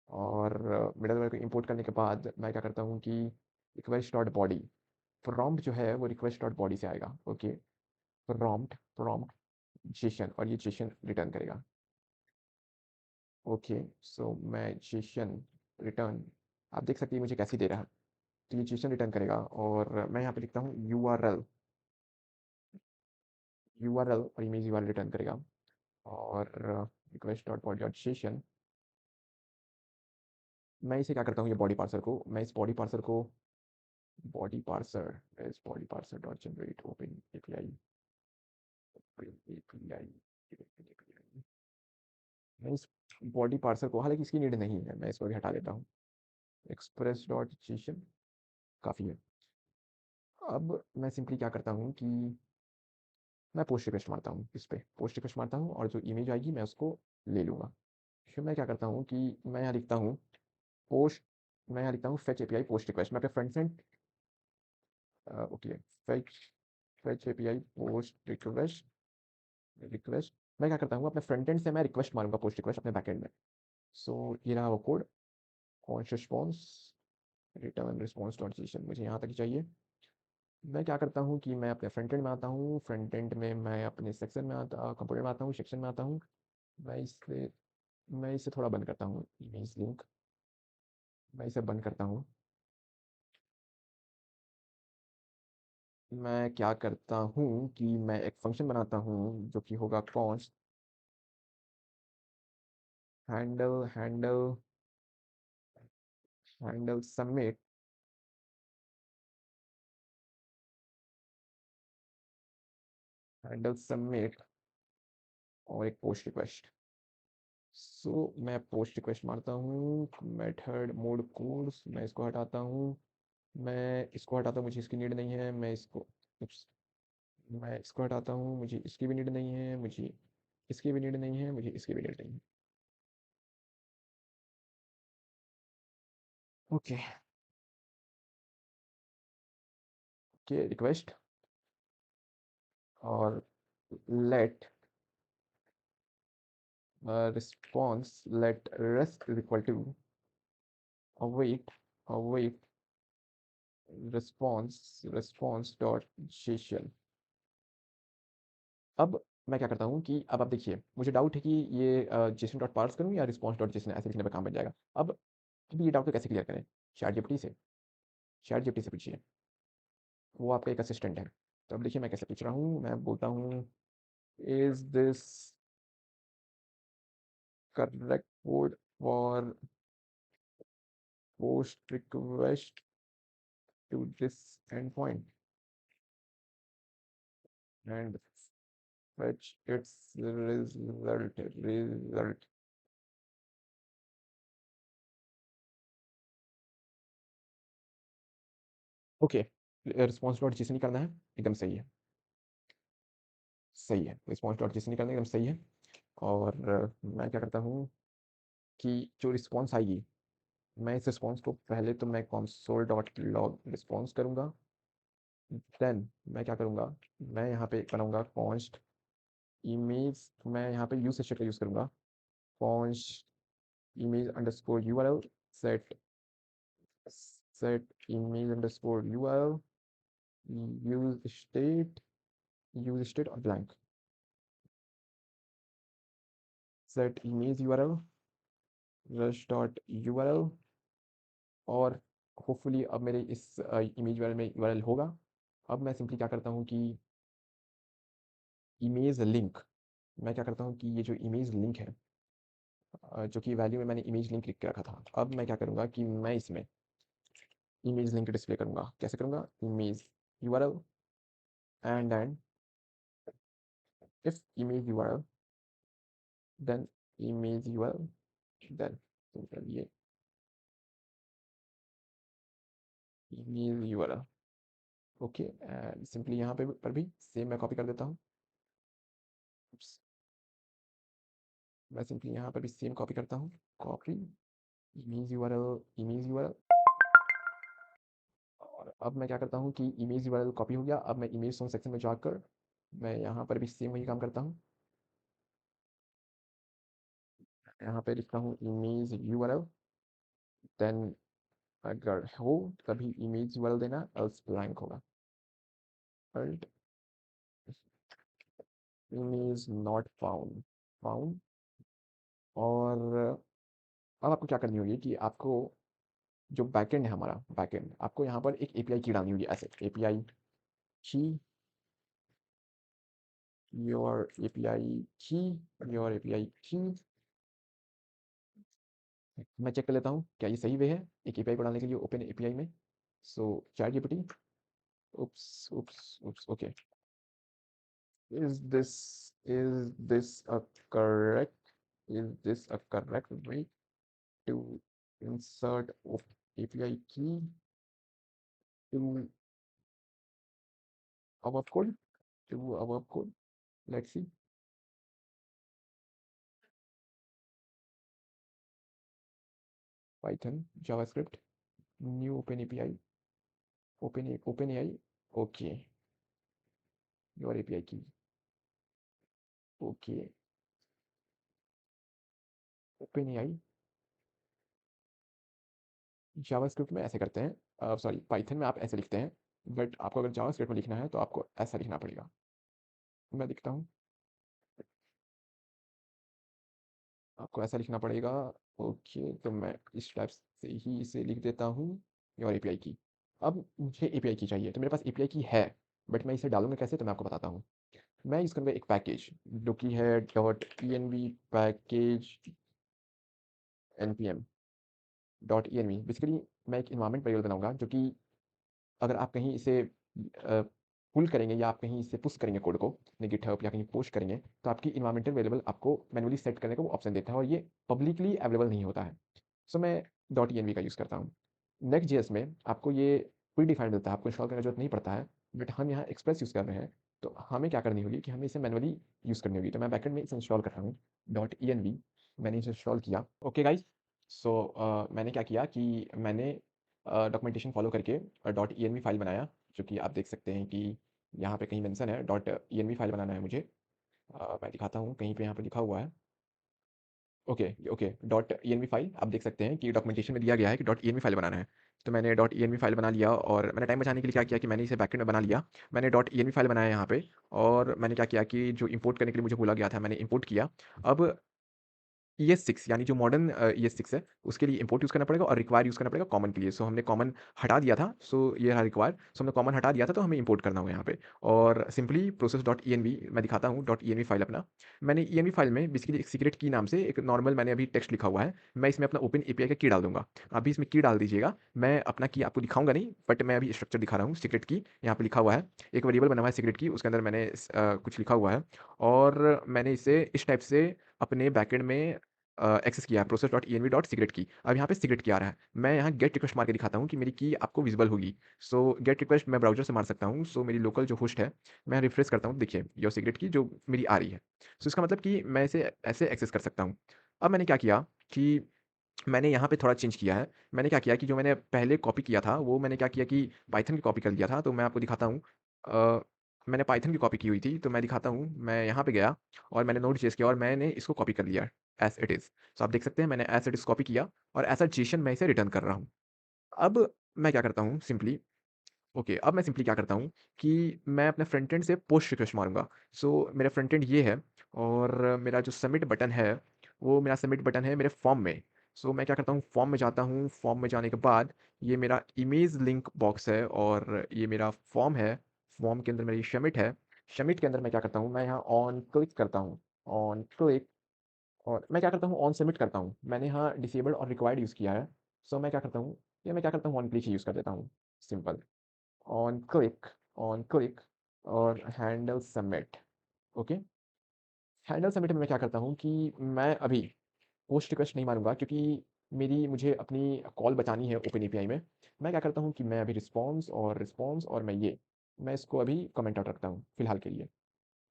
A: और मिडलवेयर को इंपोर्ट करने के बाद मैं क्या करता हूँ कि रिक्वेस्ट डॉट बॉडी, प्रॉम्प्ट जो है वो रिक्वेस्ट डॉट बॉडी से आएगा। ओके, प्रॉम्प्ट प्रॉम्प्ट जेसन, और ये जेसन रिटर्न करेगा। ओके, सो मैं जेसन रिटर्न, आप देख सकते हैं मुझे कैसी दे रहा है। तो ये JSON रिटर्न करेगा और मैं यहाँ पे लिखता हूँ URL और इमेज URL रिटर्न करेगा और request dot body dot session. मैं इसे क्या करता हूँ, ये बॉडी पार्सर को, मैं इस body parser dot generate open API. मैं इस बॉडी पार्सर को, हालांकि इसकी नीड नहीं है, मैं इसको भी हटा देता हूँ। एक्सप्रेस डॉट जेसन काफ़ी है। अब मैं सिंपली क्या करता हूँ कि मैं पोस्ट रिक्वेस्ट मारता हूँ, इस पे पोस्ट रिक्वेस्ट मारता हूँ और जो इमेज आएगी मैं उसको ले लूँगा। फिर मैं क्या करता हूँ कि मैं यहाँ लिखता हूँ पोस्ट मैं यहाँ लिखता हूँ फेच एपीआई पोस्ट रिक्वेस्ट। मैं अपने front end okay, fetch fetch API post request request. मैं क्या करता हूँ, अपने फ्रंट एंड से मैं रिक्वेस्ट मारूंगा पोस्ट रिक्वेस्ट अपने बैक एंड में। सो ये रहा वो code, cons response return response dot Jason, मुझे यहाँ तक ही चाहिए। मैं क्या करता हूँ कि मैं अपने फ्रंट एंड में आता हूँ, फ्रंट एंड में मैं अपने सेक्शन में आता कंपोनेंट में आता हूँ, सेक्शन में आता हूँ। मैं इसे मैं इसे थोड़ा बंद करता हूँ, इमेज लिंक मैं इसे बंद करता हूँ। मैं क्या करता हूँ कि मैं एक फंक्शन बनाता हूँ जो कि होगा const handle handle handle submit handle submit और एक पोस्ट रिक्वेस्ट। सो मैं पोस्ट रिक्वेस्ट मारता हूँ, मेथड मोड कोड्स मैं इसको हटाता हूँ, मैं इसको हटाता हूँ, मुझे इसकी नीड नहीं है। मैं इसको हटाता हूँ, मुझे इसकी भी नीड नहीं है, मुझे इसकी भी नीड नहीं है, मुझे इसकी भी नीड नहीं है। ओके के रिक्वेस्ट और let response let rest is equal to await await response dot JSON. अब मैं क्या करता हूँ कि अब आप देखिए, मुझे डाउट है कि ये जेसन डॉट पार्स करूँ या रिस्पॉन्स डॉट जेसन ऐसे लिखने पे काम बन जाएगा। अब ये डाउट को कैसे क्लियर करें, चैट जीपीटी से पूछिए, वो आपका एक असिस्टेंट है। तो अब देखिए मैं कैसे पूछ रहा हूँ, मैं बोलता हूँ is this correct code for post request to this endpoint and fetch its result। Okay, response dot JSON ही करना है, एकदम सही है, सही है, रिस्पॉन्स डॉट जेसन ही करना है, एकदम सही है। और मैं क्या करता हूँ कि जो रिस्पॉन्स आएगी, मैं इस रिस्पॉन्स को पहले तो मैं console डॉट लॉग रिस्पॉन्स करूँगा। देन मैं क्या करूँगा, मैं यहाँ पे बनाऊँगा कॉन्स्ट इमेज, मैं यहाँ पे यूज सेशन का यूज़ करूँगा, const image underscore URL set set image underscore URL use state और blank set image URL res dot URL. और होपफुली अब मेरे इस इमेज यूआरएल में यूआरएल होगा। अब मैं सिंपली क्या करता हूँ कि इमेज लिंक, मैं क्या करता हूँ कि ये जो इमेज लिंक है, जो कि वैल्यू में मैंने इमेज लिंक लिख के रखा था, अब मैं क्या करूँगा कि मैं इसमें इमेज लिंक डिस्प्ले करूँगा। कैसे करूँगा, image URL and if image URL then image URL then ये image URL. Okay, and simply यहाँ पे पर भी सेम मैं कॉपी कर देता हूँ। Oops, मैं सिंपली यहाँ पर भी सेम कॉपी करता हूँ, कॉपी इमेज यूआरएल। और अब मैं क्या करता हूँ कि इमेज यूआरएल कॉपी हो गया। अब मैं इमेज सॉन्ग सेक्शन में जाकर मैं यहाँ पर भी सेम वही काम करता हूँ, यहाँ पे लिखता हूँ इमेज यूआरएल देन अगर हो तभी इमेज यूआरएल देना, एल्स ब्लैंक होगा, अल्ट इमेज नॉट फाउंड। और अब आपको क्या करनी होगी कि आपको जो बैकएंड है हमारा बैकएंड, आपको यहाँ पर एक एपीआई की डालनी होगी, ऐसे एपीआई की, योर एपीआई की, योर एपीआई की। मैं चेक कर लेता हूँ क्या ये सही वे है एक एपीआई को डालने के लिए ओपन एपीआई में। So ChatGPT, oops, okay. Is this a correct is this a correct way to insert of API key to our code to our code? Let's see. Python, JavaScript, new OpenAI. Okay, your API key. Okay, OpenAI JavaScript में ऐसे करते हैं, sorry Python में आप ऐसे लिखते हैं, but आपको अगर जावास्क्रिप्ट में लिखना है तो आपको ऐसा लिखना पड़ेगा। मैं लिखता हूँ, आपको ऐसा लिखना पड़ेगा। ओके, तो मैं इस टाइप से ही इसे लिख देता हूँ, और एपीआई की। अब मुझे एपीआई की चाहिए, तो मेरे पास एपीआई की है, बट मैं इसे डालूंगा कैसे, तो मैं आपको बताता हूँ। मैं यूज़ करूँगा एक पैकेज जो कि है dot E N V package N P M dot E N V. Basically मैं एक इन्वायरमेंट वेरिएबल बनाऊंगा जो कि अगर आप कहीं इसे पुल करेंगे या आप कहीं इसे पुश करेंगे कोड को अपने गिटहब या कहीं पोस्ट करेंगे, तो आपकी इन्वायरमेंटल वेरिएबल आपको मैनुअली सेट करने का वो ऑप्शन देता है, और ये पब्लिकली अवेलेबल नहीं होता है। सो मैं डॉट ई का यूज़ करता हूँ। नेक्स्ट जेएस में आपको ये प्री डिफाइंड मिलता है, आपको इंस्टॉल करने की जरूरत नहीं पड़ता है, बट हम यहाँ एक्सप्रेस यूज़ कर रहे हैं, तो हमें क्या करनी होगी कि हमें इसे मैनुअली यूज़ करनी होगी। तो मैं बैकेंड में इसे इंस्टॉल कर रहा हूँ, डॉट ई मैंने इसे इंस्टॉल किया। ओके गाइज, सो मैंने क्या किया कि मैंने डॉक्यूमेंटेशन फॉलो करके डॉट ई फाइल बनाया, जो कि आप देख सकते हैं कि यहाँ पे कहीं मेंशन है डॉट ई फाइल बनाना है मुझे। मैं दिखाता हूँ, कहीं पे यहाँ पे लिखा हुआ है। Okay okay, dot E file आप देख सकते हैं कि डॉक्यूमेंटेशन में दिया गया है कि डॉट ई फाइल बनाना है। तो मैंने डॉट ई फाइल बना लिया, और मैंने टाइम बचाने के लिए क्या किया कि मैंने इसे बैकएंड में बना लिया। मैंने डॉट ई फाइल बनाया यहाँ पे, और मैंने क्या किया कि जो इंपोर्ट करने के लिए मुझे बोला गया था मैंने इंपोर्ट किया। अब ES6 यानी जो मॉडर्न ES6 है, उसके लिए इंपोर्ट यूज़ करना पड़ेगा और रिक्वायर यूज़ करना पड़ेगा कॉमन के लिए। सो हमने कॉमन हटा दिया था, सो ये रहा रिक्वायर। सो हमने कॉमन हटा दिया था, तो हमें इंपोर्ट करना होगा यहाँ पे। और simply process dot E N V मैं दिखाता हूँ, dot E N V file अपना। मैंने ई एन वी फाइल में बेसिकली एक सीक्रेट की नाम से एक नॉर्मल मैंने अभी टेक्स्ट लिखा हुआ है। मैं इसमें अपना ओपन एपीआई का की डाल दूंगा। आप भी इसमें की डाल दीजिएगा। मैं अपना की आपको दिखाऊंगा नहीं, बट मैं अभी स्ट्रक्चर दिखा रहा हूँ। सीक्रेट की यहाँ पे लिखा हुआ है, एक वेरिएबल बना हुआ है सीक्रेट की, उसके अंदर मैंने कुछ लिखा हुआ है, और मैंने इसे इस टाइप से अपने बैकएंड में एक्सेस किया है, process dot E N V dot secret की। अब यहाँ पे सिगरेट की आ रहा है, मैं यहाँ गेट रिक्वेस्ट मार के दिखाता हूँ कि मेरी की आपको विजिबल होगी। सो गेट रिक्वेस्ट मैं ब्राउजर से मार सकता हूँ। सो मेरी लोकल जो होस्ट है, मैं रिफ्रेश करता हूँ, देखिए योर सिगरेट की जो मेरी आ रही है। सो इसका मतलब कि मैं इसे ऐसे एक्सेस कर सकता हूँ। अब मैंने क्या किया कि मैंने यहाँ पे थोड़ा चेंज किया है। मैंने क्या किया कि जो मैंने पहले कॉपी किया था, वो मैंने क्या किया कि पाइथन की कॉपी कर लिया था। तो मैं आपको दिखाता हूँ, अ, मैंने पाइथन की कॉपी की हुई थी, तो मैं दिखाता हूँ। मैं यहाँ पे गया और मैंने नोट जेएस किया और मैंने इसको कॉपी कर लिया एज इट इज़। तो आप देख सकते हैं मैंने एज इट इज़ कॉपी किया, और एज अ जेसन मैं इसे रिटर्न कर रहा हूँ। अब मैं क्या करता हूँ सिंपली, ओके, अब मैं सिंपली क्या करता हूँ कि मैं अपने फ्रंट एंड से पोस्ट रिक्वेस्ट मारूंगा। सो मेरा फ्रंट एंड ये है, और मेरा जो सबमिट बटन है, वो मेरा सबमिट बटन है मेरे फॉर्म में। सो मैं क्या करता हूँ, फॉर्म में जाता हूँ। फॉर्म में जाने के बाद ये मेरा इमेज लिंक बॉक्स है, और ये मेरा फॉर्म है। फॉर्म के अंदर मेरी सबमिट है। सबमिट के अंदर मैं क्या करता हूँ, मैं यहाँ ऑन क्लिक करता हूँ, ऑन क्लिक। और मैं क्या करता हूँ, ऑन सबमिट करता हूँ। मैंने यहाँ डिसेबल और रिक्वायर्ड यूज़ किया है। सो मैं क्या करता हूँ, ये मैं क्या करता हूँ, ऑन क्लिक ही यूज़ कर देता हूँ, simple. On click, on click, और handle submit. Okay, handle submit में मैं क्या करता हूँ कि मैं अभी पोस्ट रिक्वेस्ट नहीं मारूंगा, क्योंकि मेरी मुझे अपनी कॉल बचानी है ओपन एपीआई में। मैं क्या करता हूँ कि मैं अभी रिस्पॉन्स और मैं इसको अभी कमेंट आउट रखता हूँ फिलहाल के लिए।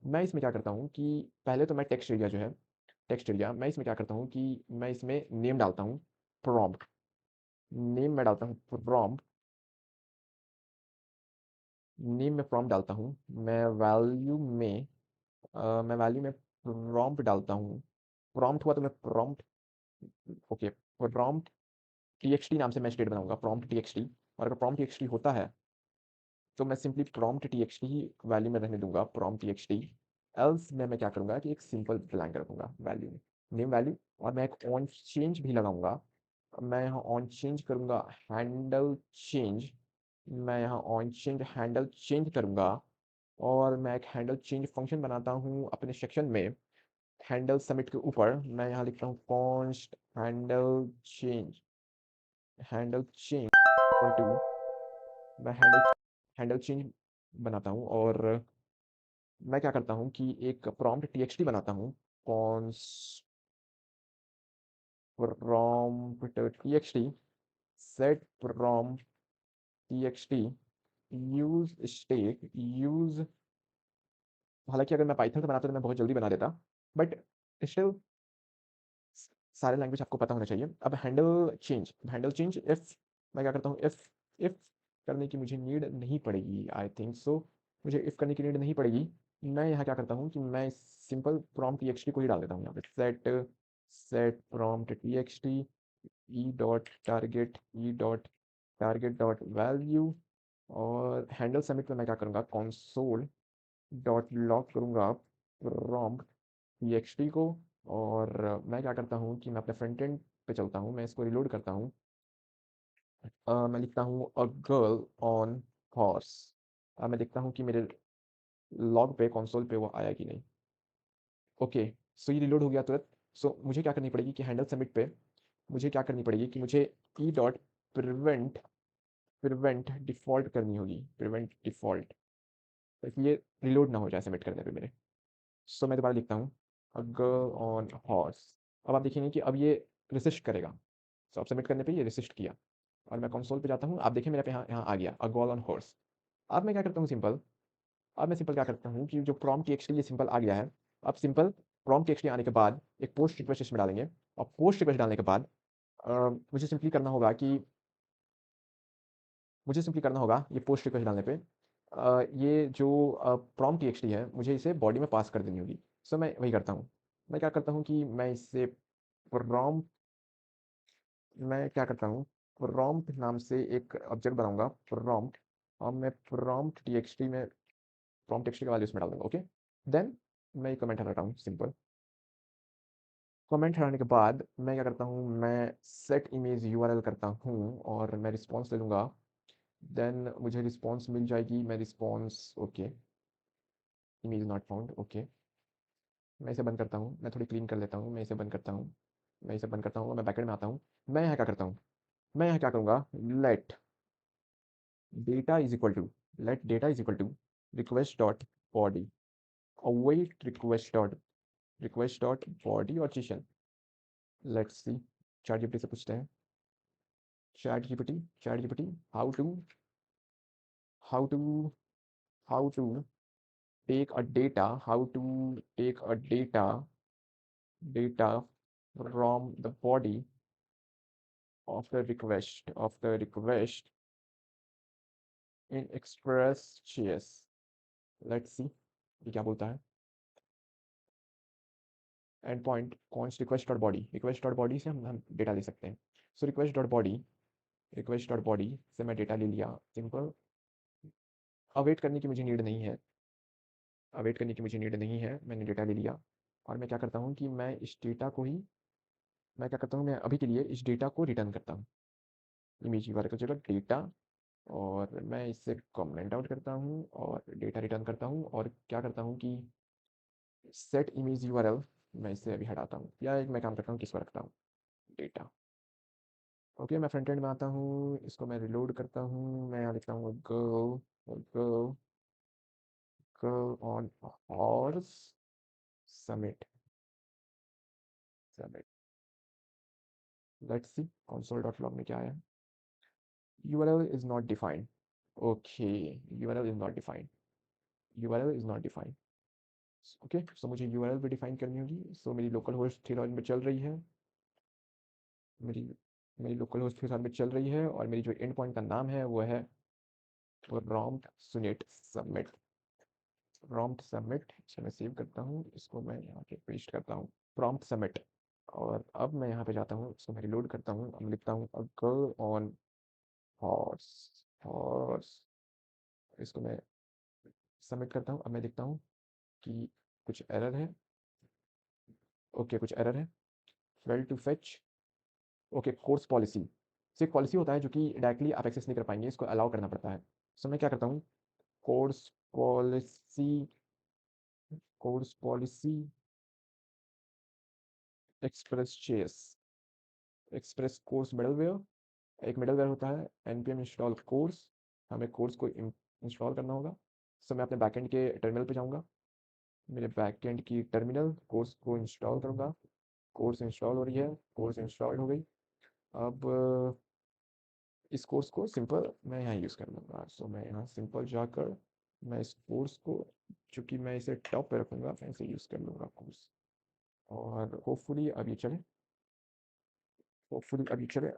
A: मैं इसमें क्या करता हूँ कि पहले तो मैं टेक्स्ट एरिया जो है, टेक्स्ट एरिया मैं इसमें क्या करता हूँ कि मैं इसमें नेम डालता हूँ, प्रॉम्प्ट। नेम में डालता हूँ प्रॉम्प्ट, नेम में प्रॉम्प्ट डालता हूँ। मैं वैल्यू में मैं वैल्यू में प्रॉम्प्ट डालता हूँ। प्रॉम्प्ट हुआ तो मैं प्रॉम्प्ट, ओके, प्रॉम्प्ट टीएक्सटी नाम से मैं स्टेट बनाऊंगा, प्रॉम्प्ट टीएक्सटी। और अगर प्रॉम्प्ट टीएक्सटी होता है, तो मैं सिंपली प्रॉम्प्ट टीएक्सटी ही वैल्यू में रहने दूंगा, प्रॉम्प्ट टीएक्सटी। एल्स में मैं क्या करूंगा कि एक सिंपल ब्लैंक रखूंगा वैल्यू में, नेम वैल्यू। और मैं एक ऑन चेंज भी लगाऊंगा, मैं यहाँ ऑन चेंज करूँगा हैंडल चेंज, मैं यहाँ ऑन चेंज हैंडल चेंज करूँगा और मैं एक हैंडल चेंज फंक्शन बनाता हूँ अपने सेक्शन में। हैंडल सबमिट के ऊपर मैं यहाँ लिखता हूँ const handle change equal to, मैं हैंडल चेंज बनाता हूँ और मैं क्या करता हूँ कि एक प्रॉम्प्ट टीएक्सटी बनाता हूँ, const prompt TXT set prompt TXT use state use, हालांकि अगर मैं पाइथन से बनाता तो मैं बहुत जल्दी बना देता, बट स्टिल सारे लैंग्वेज आपको पता होना चाहिए। अब हैंडल चेंज इफ, मैं क्या करता हूँ इफ करने की मुझे नीड नहीं पड़ेगी, आई थिंक सो मुझे इफ करने की नीड नहीं पड़ेगी। मैं यहाँ क्या करता हूँ कि मैं सिंपल प्रॉम्प्ट टीएक्सटी को ही डाल देता हूँ यहाँ पे, set prompt TXT E dot value, और हैंडल सबमिट में मैं क्या करूँगा कंसोल डॉट लॉग करूँगा प्रॉम्प्ट टीएक्सटी को, और मैं क्या करता हूँ कि मैं अपने फ्रंट एंड पे चलता हूँ, मैं इसको रिलोड करता हूँ। मैं लिखता हूँ अ गर्ल ऑन हॉर्स। मैं देखता हूँ कि मेरे लॉग पे कंसोल पे वो आया कि नहीं। ओके, सो ये रिलोड हो गया तुरंत। सो मुझे क्या करनी पड़ेगी कि हैंडल सबमिट पे मुझे क्या करनी पड़ेगी कि मुझे E dot prevent prevent default करनी होगी, प्रिवेंट डिफ़ॉल्ट, ताकि ये रिलोड ना हो जाए सबमिट करने पे मेरे। सो मैं दोबारा लिखता हूँ अ गर्ल ऑन हॉर्स। अब आप देखेंगे कि अब ये रिसिस्ट करेगा। सो अब सबमिट करने पे ये रेसिस्ट किया और मैं कंसोल पे जाता हूँ, आप देखें मेरे पे यहाँ यहाँ आ गया अ गर्ल ऑन हॉर्स। अब मैं क्या करता हूँ सिंपल, अब मैं सिंपल क्या करता हूँ कि जो प्रॉम्प्ट टीएक्सटी ये सिंपल आ गया है। अब सिंपल प्रॉम्प्ट टीएक्सटी आने के बाद एक पोस्ट रिक्वेस्ट इसमें डालेंगे, और पोस्ट रिक्वेस्ट डालने के बाद अ, मुझे सिंपली करना होगा कि मुझे सिंपली करना होगा ये पोस्ट रिक्वेस्ट डालने पे ये जो प्रॉम्प्ट टीएक्सटी है मुझे इसे बॉडी में पास कर देनी होगी। सो मैं वही करता हूँ, मैं क्या करता हूँ कि मैं इससे प्रॉम्प्ट मैं क्या करता हूँ प्रॉम्प्ट नाम से एक ऑब्जेक्ट बनाऊंगा प्रॉम्प्ट, और मैं प्रॉम्प्ट टेक्स्ट का वैल्यू इसमें डाल दूंगा। ओके, देन मैं ये कमेंट हटाता हूँ सिंपल। कमेंट हटाने के बाद मैं क्या करता हूँ, मैं सेट इमेज यूआरएल करता हूँ और मैं रिस्पॉन्स ले लूँगा। देन मुझे रिस्पॉन्स मिल जाएगी, मैं response okay, image not found, okay. मैं इसे बंद करता हूँ, मैं थोड़ी क्लीन कर लेता हूँ, मैं इसे बंद करता हूँ, मैं इसे बंद करता हूँ और मैं बैकेंड में आता हूँ। मैं यहाँ क्या करता हूँ, मैं यहाँ क्या करूँगा, let data is equal to let data is equal to request dot body, await request dot body और session. Let's see, ChatGPT से पूछते हैं, ChatGPT how to how to take a data how to take a data from the body of the request in express.js। Let's see ये क्या बोलता है, endpoint const request dot body से हम data ले सकते हैं। So request dot body से मैं डेटा ले लिया सिंपल। अवेट करने की मुझे नीड नहीं है, मैंने डेटा ले लिया। और मैं क्या करता हूँ कि मैं क्या करता हूँ, मैं अभी के लिए इस डेटा को रिटर्न करता हूँ, इमेज वाले का जगह डेटा, और मैं इससे कमेंट आउट करता हूँ और डेटा रिटर्न करता हूँ, और क्या करता हूँ कि सेट इमेज यूआरएल मैं इसे अभी हटाता हूँ, या एक मैं काम करता हूँ किस पर रखता हूँ, डेटा। ओके, मैं फ्रंट एंड में आता हूँ, इसको मैं रिलोड करता हूँ, मैं यहाँ लिखता हूँ girl girl on horse submit submit. Let's see console dot log में क्या आया, URL is not defined. Okay, URL is not defined, URL is not defined. Okay, so मुझे यूआरएल भी डिफाइन करनी होगी। सो मेरी लोकल होस्ट 3000 में चल रही है, मेरी मेरी लोकल होस्ट 3000 में चल रही है, और मेरी जो एंड पॉइंट का नाम है वो है प्रॉम्प्ट सुनेट सबमिट, प्रॉम्प्ट सबमिट। इसे मैं सेव करता हूँ, इसको मैं यहाँ पे पेस्ट करता हूँ, प्रॉम्प्ट सबमिट। और अब मैं यहाँ पे जाता हूँ, इसको मैं रिलोड करता हूँ, अब लिखता हूँ a girl on horse horse, इसको मैं सबमिट करता हूँ। अब मैं देखता हूँ कि कुछ एरर है, ओके कुछ एरर है, fail to fetch, okay, CORS policy. So एक पॉलिसी होता है जो कि डायरेक्टली आप एक्सेस नहीं कर पाएंगे, इसको अलाउ करना पड़ता है। सो मैं क्या करता हूँ, CORS policy, CORS policy express chase, express CORS middleware. एक मिडलवेयर होता है npm इंस्टॉल कोर्स, हमें कोर्स को इंस्टॉल करना होगा। सो मैं अपने बैकएंड के टर्मिनल पे जाऊँगा, मेरे बैकएंड की टर्मिनल, कोर्स को इंस्टॉल करूँगा। कोर्स इंस्टॉल हो रही है, कोर्स इंस्टॉल हो गई। अब इस कोर्स को सिंपल मैं यहाँ यूज़ कर लूँगा। सो मैं यहाँ सिंपल जाकर मैं इस कोर्स को, चूँकि मैं इसे टॉप पे रखूँगा, मैं इसे यूज़ कर लूँगा कोर्स। और होपफुली अब ये चले, होपफुली अब ये चले।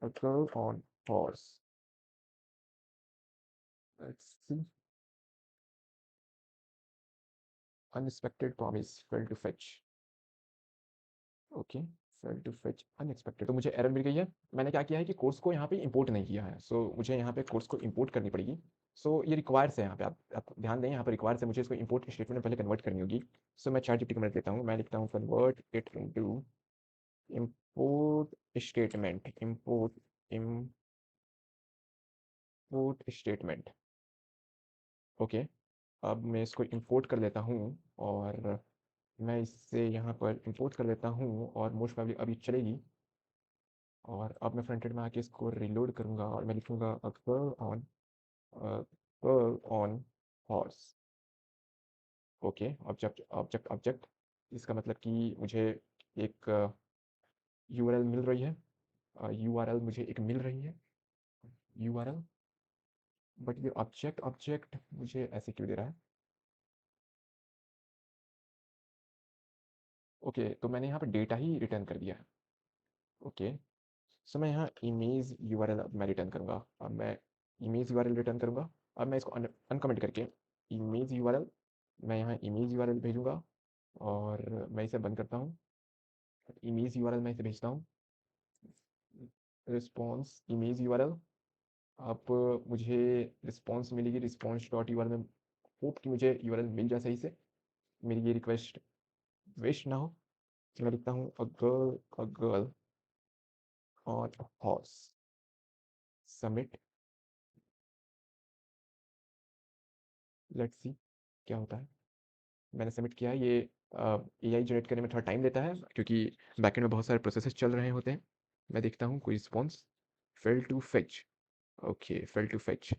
A: a girl on horse, let's see, unexpected promise failed to fetch। Okay, fail to fetch unexpected, तो मुझे एरर मिल गई है। मैंने क्या किया है कि कोर्स को यहाँ पे इंपोर्ट नहीं किया है, सो मुझे यहाँ पे कोर्स को इंपोर्ट करनी पड़ेगी। सो ये रिक्वायर्स है यहाँ पे, आप ध्यान दें, यहाँ पे रिक्वायर्स है, मुझे इसको इंपोर्ट स्टेटमेंट में पहले कन्वर्ट करनी होगी। सो मैं चैट जीपीटी को मदद लेता हूँ, मैं लिखता हूँ convert it into import statement, import statement. Okay, अब मैं इसको इंपोर्ट कर लेता हूँ, और मैं इसे यहाँ पर इंपोर्ट कर लेता हूँ, और मोस्ट प्रोबेबली अभी चलेगी। और अब मैं फ्रंट एंड में आके इसको रीलोड करूँगा, और मैं लिखूँगा a girl on horse. Okay, object object object, इसका मतलब कि मुझे एक यूआरएल मिल रही है, यूआरएल मुझे एक मिल रही है, यूआरएल। बट ये ऑब्जेक्ट ऑब्जेक्ट मुझे ऐसे क्यों दे रहा है? ओके, तो मैंने यहाँ पर डेटा ही रिटर्न कर दिया है। ओके, सो मैं यहाँ इमेज यूआरएल मैं रिटर्न करूँगा। अब मैं इमेज यूआरएल रिटर्न करूँगा। अब मैं इसको अनकमेंट करके इमेज यूआरएल, मैं यहाँ इमेज यूआरएल भेजूँगा, और मैं इसे बंद करता हूँ। इमेज यूआरएल मैं इसे भेजता हूँ, रिस्पॉन्स इमेज यूआरएल। अब मुझे रिस्पॉन्स मिलेगी, रिस्पॉन्स डॉट यूआरएल में। होप कि मुझे यूआरएल मिल जाए सही से, मेरी ये रिक्वेस्ट वेस्ट ना हो। तो मैं लिखता हूँ a girl on horse, submit, let's see क्या होता है। मैंने सबमिट किया है। ये एआई जनरेट करने में थोड़ा टाइम लेता है, क्योंकि बैकएंड में बहुत सारे प्रोसेसेस चल रहे होते हैं। मैं देखता हूँ कोई response, fail to fetch. Okay, fail to fetch,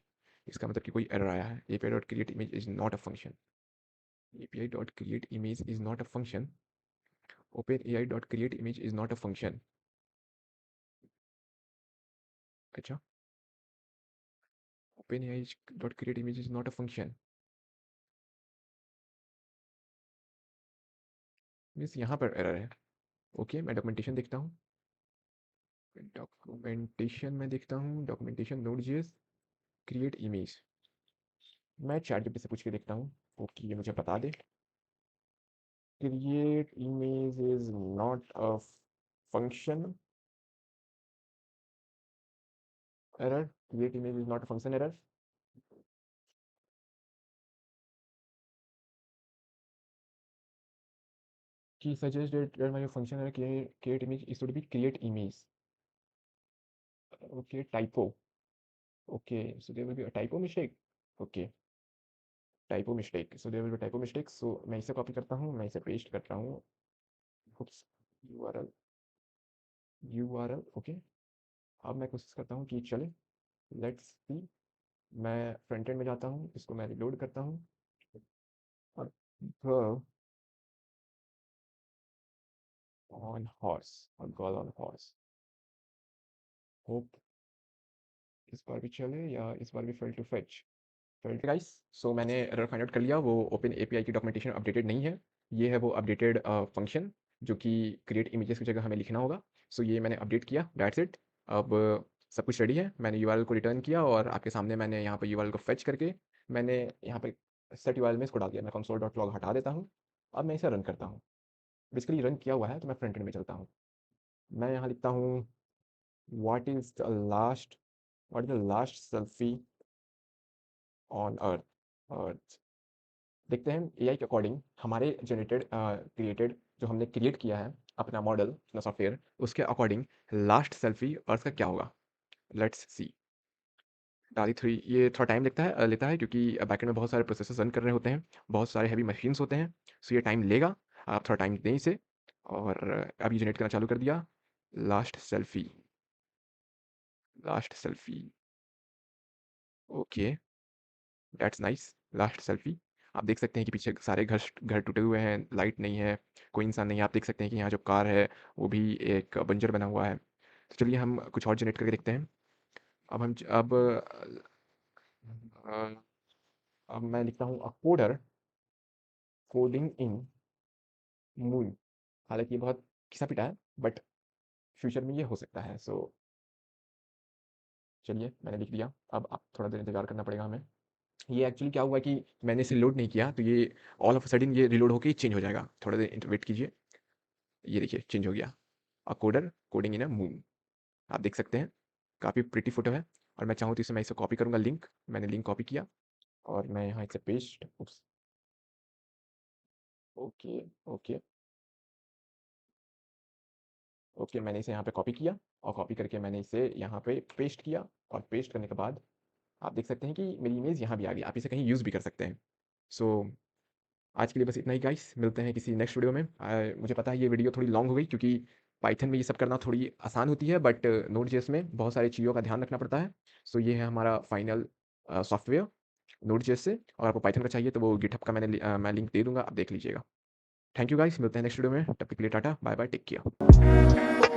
A: इसका मतलब कि कोई एरर आया है। API dot create image is not a function, API dot create image is not a function, OpenAI dot create image is not a function. अच्छा, OpenAI dot create image is not a function means यहाँ पर error है। Okay, मैं documentation देखता हूँ, documentation में देखता हूँ, documentation node JS create image. मैं चैट जीपीटी से पूछ के देखता हूँ, ओके ये मुझे बता दे। Create image is not a function error, create image is not a function error. की suggest that my function error create image is should be create image. Okay, typo. Okay, so there will be a typo mistake. Okay, typo mistake, so there will be typo mistake. So मैं इसे copy करता हूँ, मैं इसे paste करता हूँ। उप्स, URL, URL. Okay, अब मैं कोशिश करता हूँ कि ये चले, लेट्स सी। मैं फ्रंट एंड में जाता हूँ, इसको मैं रिलोड करता हूँ, और गर्ल ऑन हॉर्स, और गर्ल ऑन हॉर्स। होप इस बार भी चले, या इस बार भी fail to fetch. Felt guys, so मैंने एरर फाइंड आउट कर लिया, वो ओपन एपीआई की डॉक्यूमेंटेशन अपडेटेड नहीं है। ये है वो अपडेटेड फंक्शन, जो कि क्रिएट इमेजेस की जगह हमें लिखना होगा। सो ये मैंने अपडेट किया, दैट्स इट। अब सब कुछ रेडी है, मैंने यूआरएल को रिटर्न किया, और आपके सामने मैंने यहाँ पर यूआरएल को फेच करके मैंने यहाँ पे सेट यूआरएल में इसको डाल दिया। मैं कंसोल डॉट लॉग हटा देता हूँ। अब मैं इसे रन करता हूँ। बेसिकली रन किया हुआ है, तो मैं फ्रंट एंड में चलता हूँ। मैं यहाँ लिखता हूँ what is the last, what is the last selfie on earth, earth. देखते हैं एआई के अकॉर्डिंग हमारे जनरेटेड क्रिएटेड जो हमने क्रिएट किया है, अपना मॉडल, अपना सॉफ्टवेयर, उसके अकॉर्डिंग लास्ट सेल्फी अर्थ का क्या होगा? Let's see. DALL-E 3 ये थोड़ा टाइम लेता है क्योंकि बैकएंड में बहुत सारे प्रोसेसर्स रन कर रहे होते हैं, बहुत सारे हेवी मशीन्स होते हैं, सो ये टाइम लेगा। आप थोड़ा टाइम दें इसे। और अभी जनरेट करना चालू कर दिया। Last selfie, last selfie, okay, that's nice. Last selfie. आप देख सकते हैं कि पीछे सारे घर टूटे हुए हैं, लाइट नहीं है, कोई इंसान नहीं है। आप देख सकते हैं कि यहाँ जो कार है वो भी एक बंजर बना हुआ है। तो चलिए हम कुछ और जनरेट करके देखते हैं। अ, अब मैं लिखता हूँ a coder coding in moon. हालाँकि ये बहुत घिसा-पिटा है, बट फ्यूचर में ये हो सकता है। सो चलिए मैंने लिख दिया। अब आप थोड़ा देर इंतज़ार करना पड़ेगा हमें। ये एक्चुअली क्या हुआ कि मैंने इसे लोड नहीं किया, तो ये ऑल ऑफ अ सडन ये रीलोड होके चेंज हो जाएगा। थोड़ा देर वेट कीजिए। ये देखिए चेंज हो गया। A coder coding in a moon. आप देख सकते हैं, काफ़ी प्रिटी फ़ोटो है। और मैं चाहूँ तो इसे मैं इसे कॉपी करूँगा लिंक। मैंने लिंक कॉपी किया और मैं यहाँ इसे पेस्ट उप्स ओके, ओके, ओके मैंने इसे यहाँ पे कॉपी किया और कॉपी करके मैंने इसे यहाँ पे पेस्ट किया। और पेस्ट करने के बाद आप देख सकते हैं कि मेरी इमेज यहाँ भी आ गई। आप इसे कहीं यूज़ भी कर सकते हैं। सो आज के लिए बस इतना ही गाइस। मिलते हैं किसी नेक्स्ट वीडियो में। मुझे पता है ये वीडियो थोड़ी लॉन्ग हो गई क्योंकि पाइथन में ये सब करना थोड़ी आसान होती है, बट नोड जेएस में बहुत सारी चीज़ों का ध्यान रखना पड़ता है। सो ये है हमारा फाइनल सॉफ्टवेयर नोड जेएस से। और आपको पाइथन का चाहिए तो वो गिटहब का मैं लिंक दे दूँगा, आप देख लीजिएगा। थैंक यू गाइस, मिलते हैं नेक्स्ट वीडियो में। तब तक के लिए टाटा, बाय बाय, टेक केयर।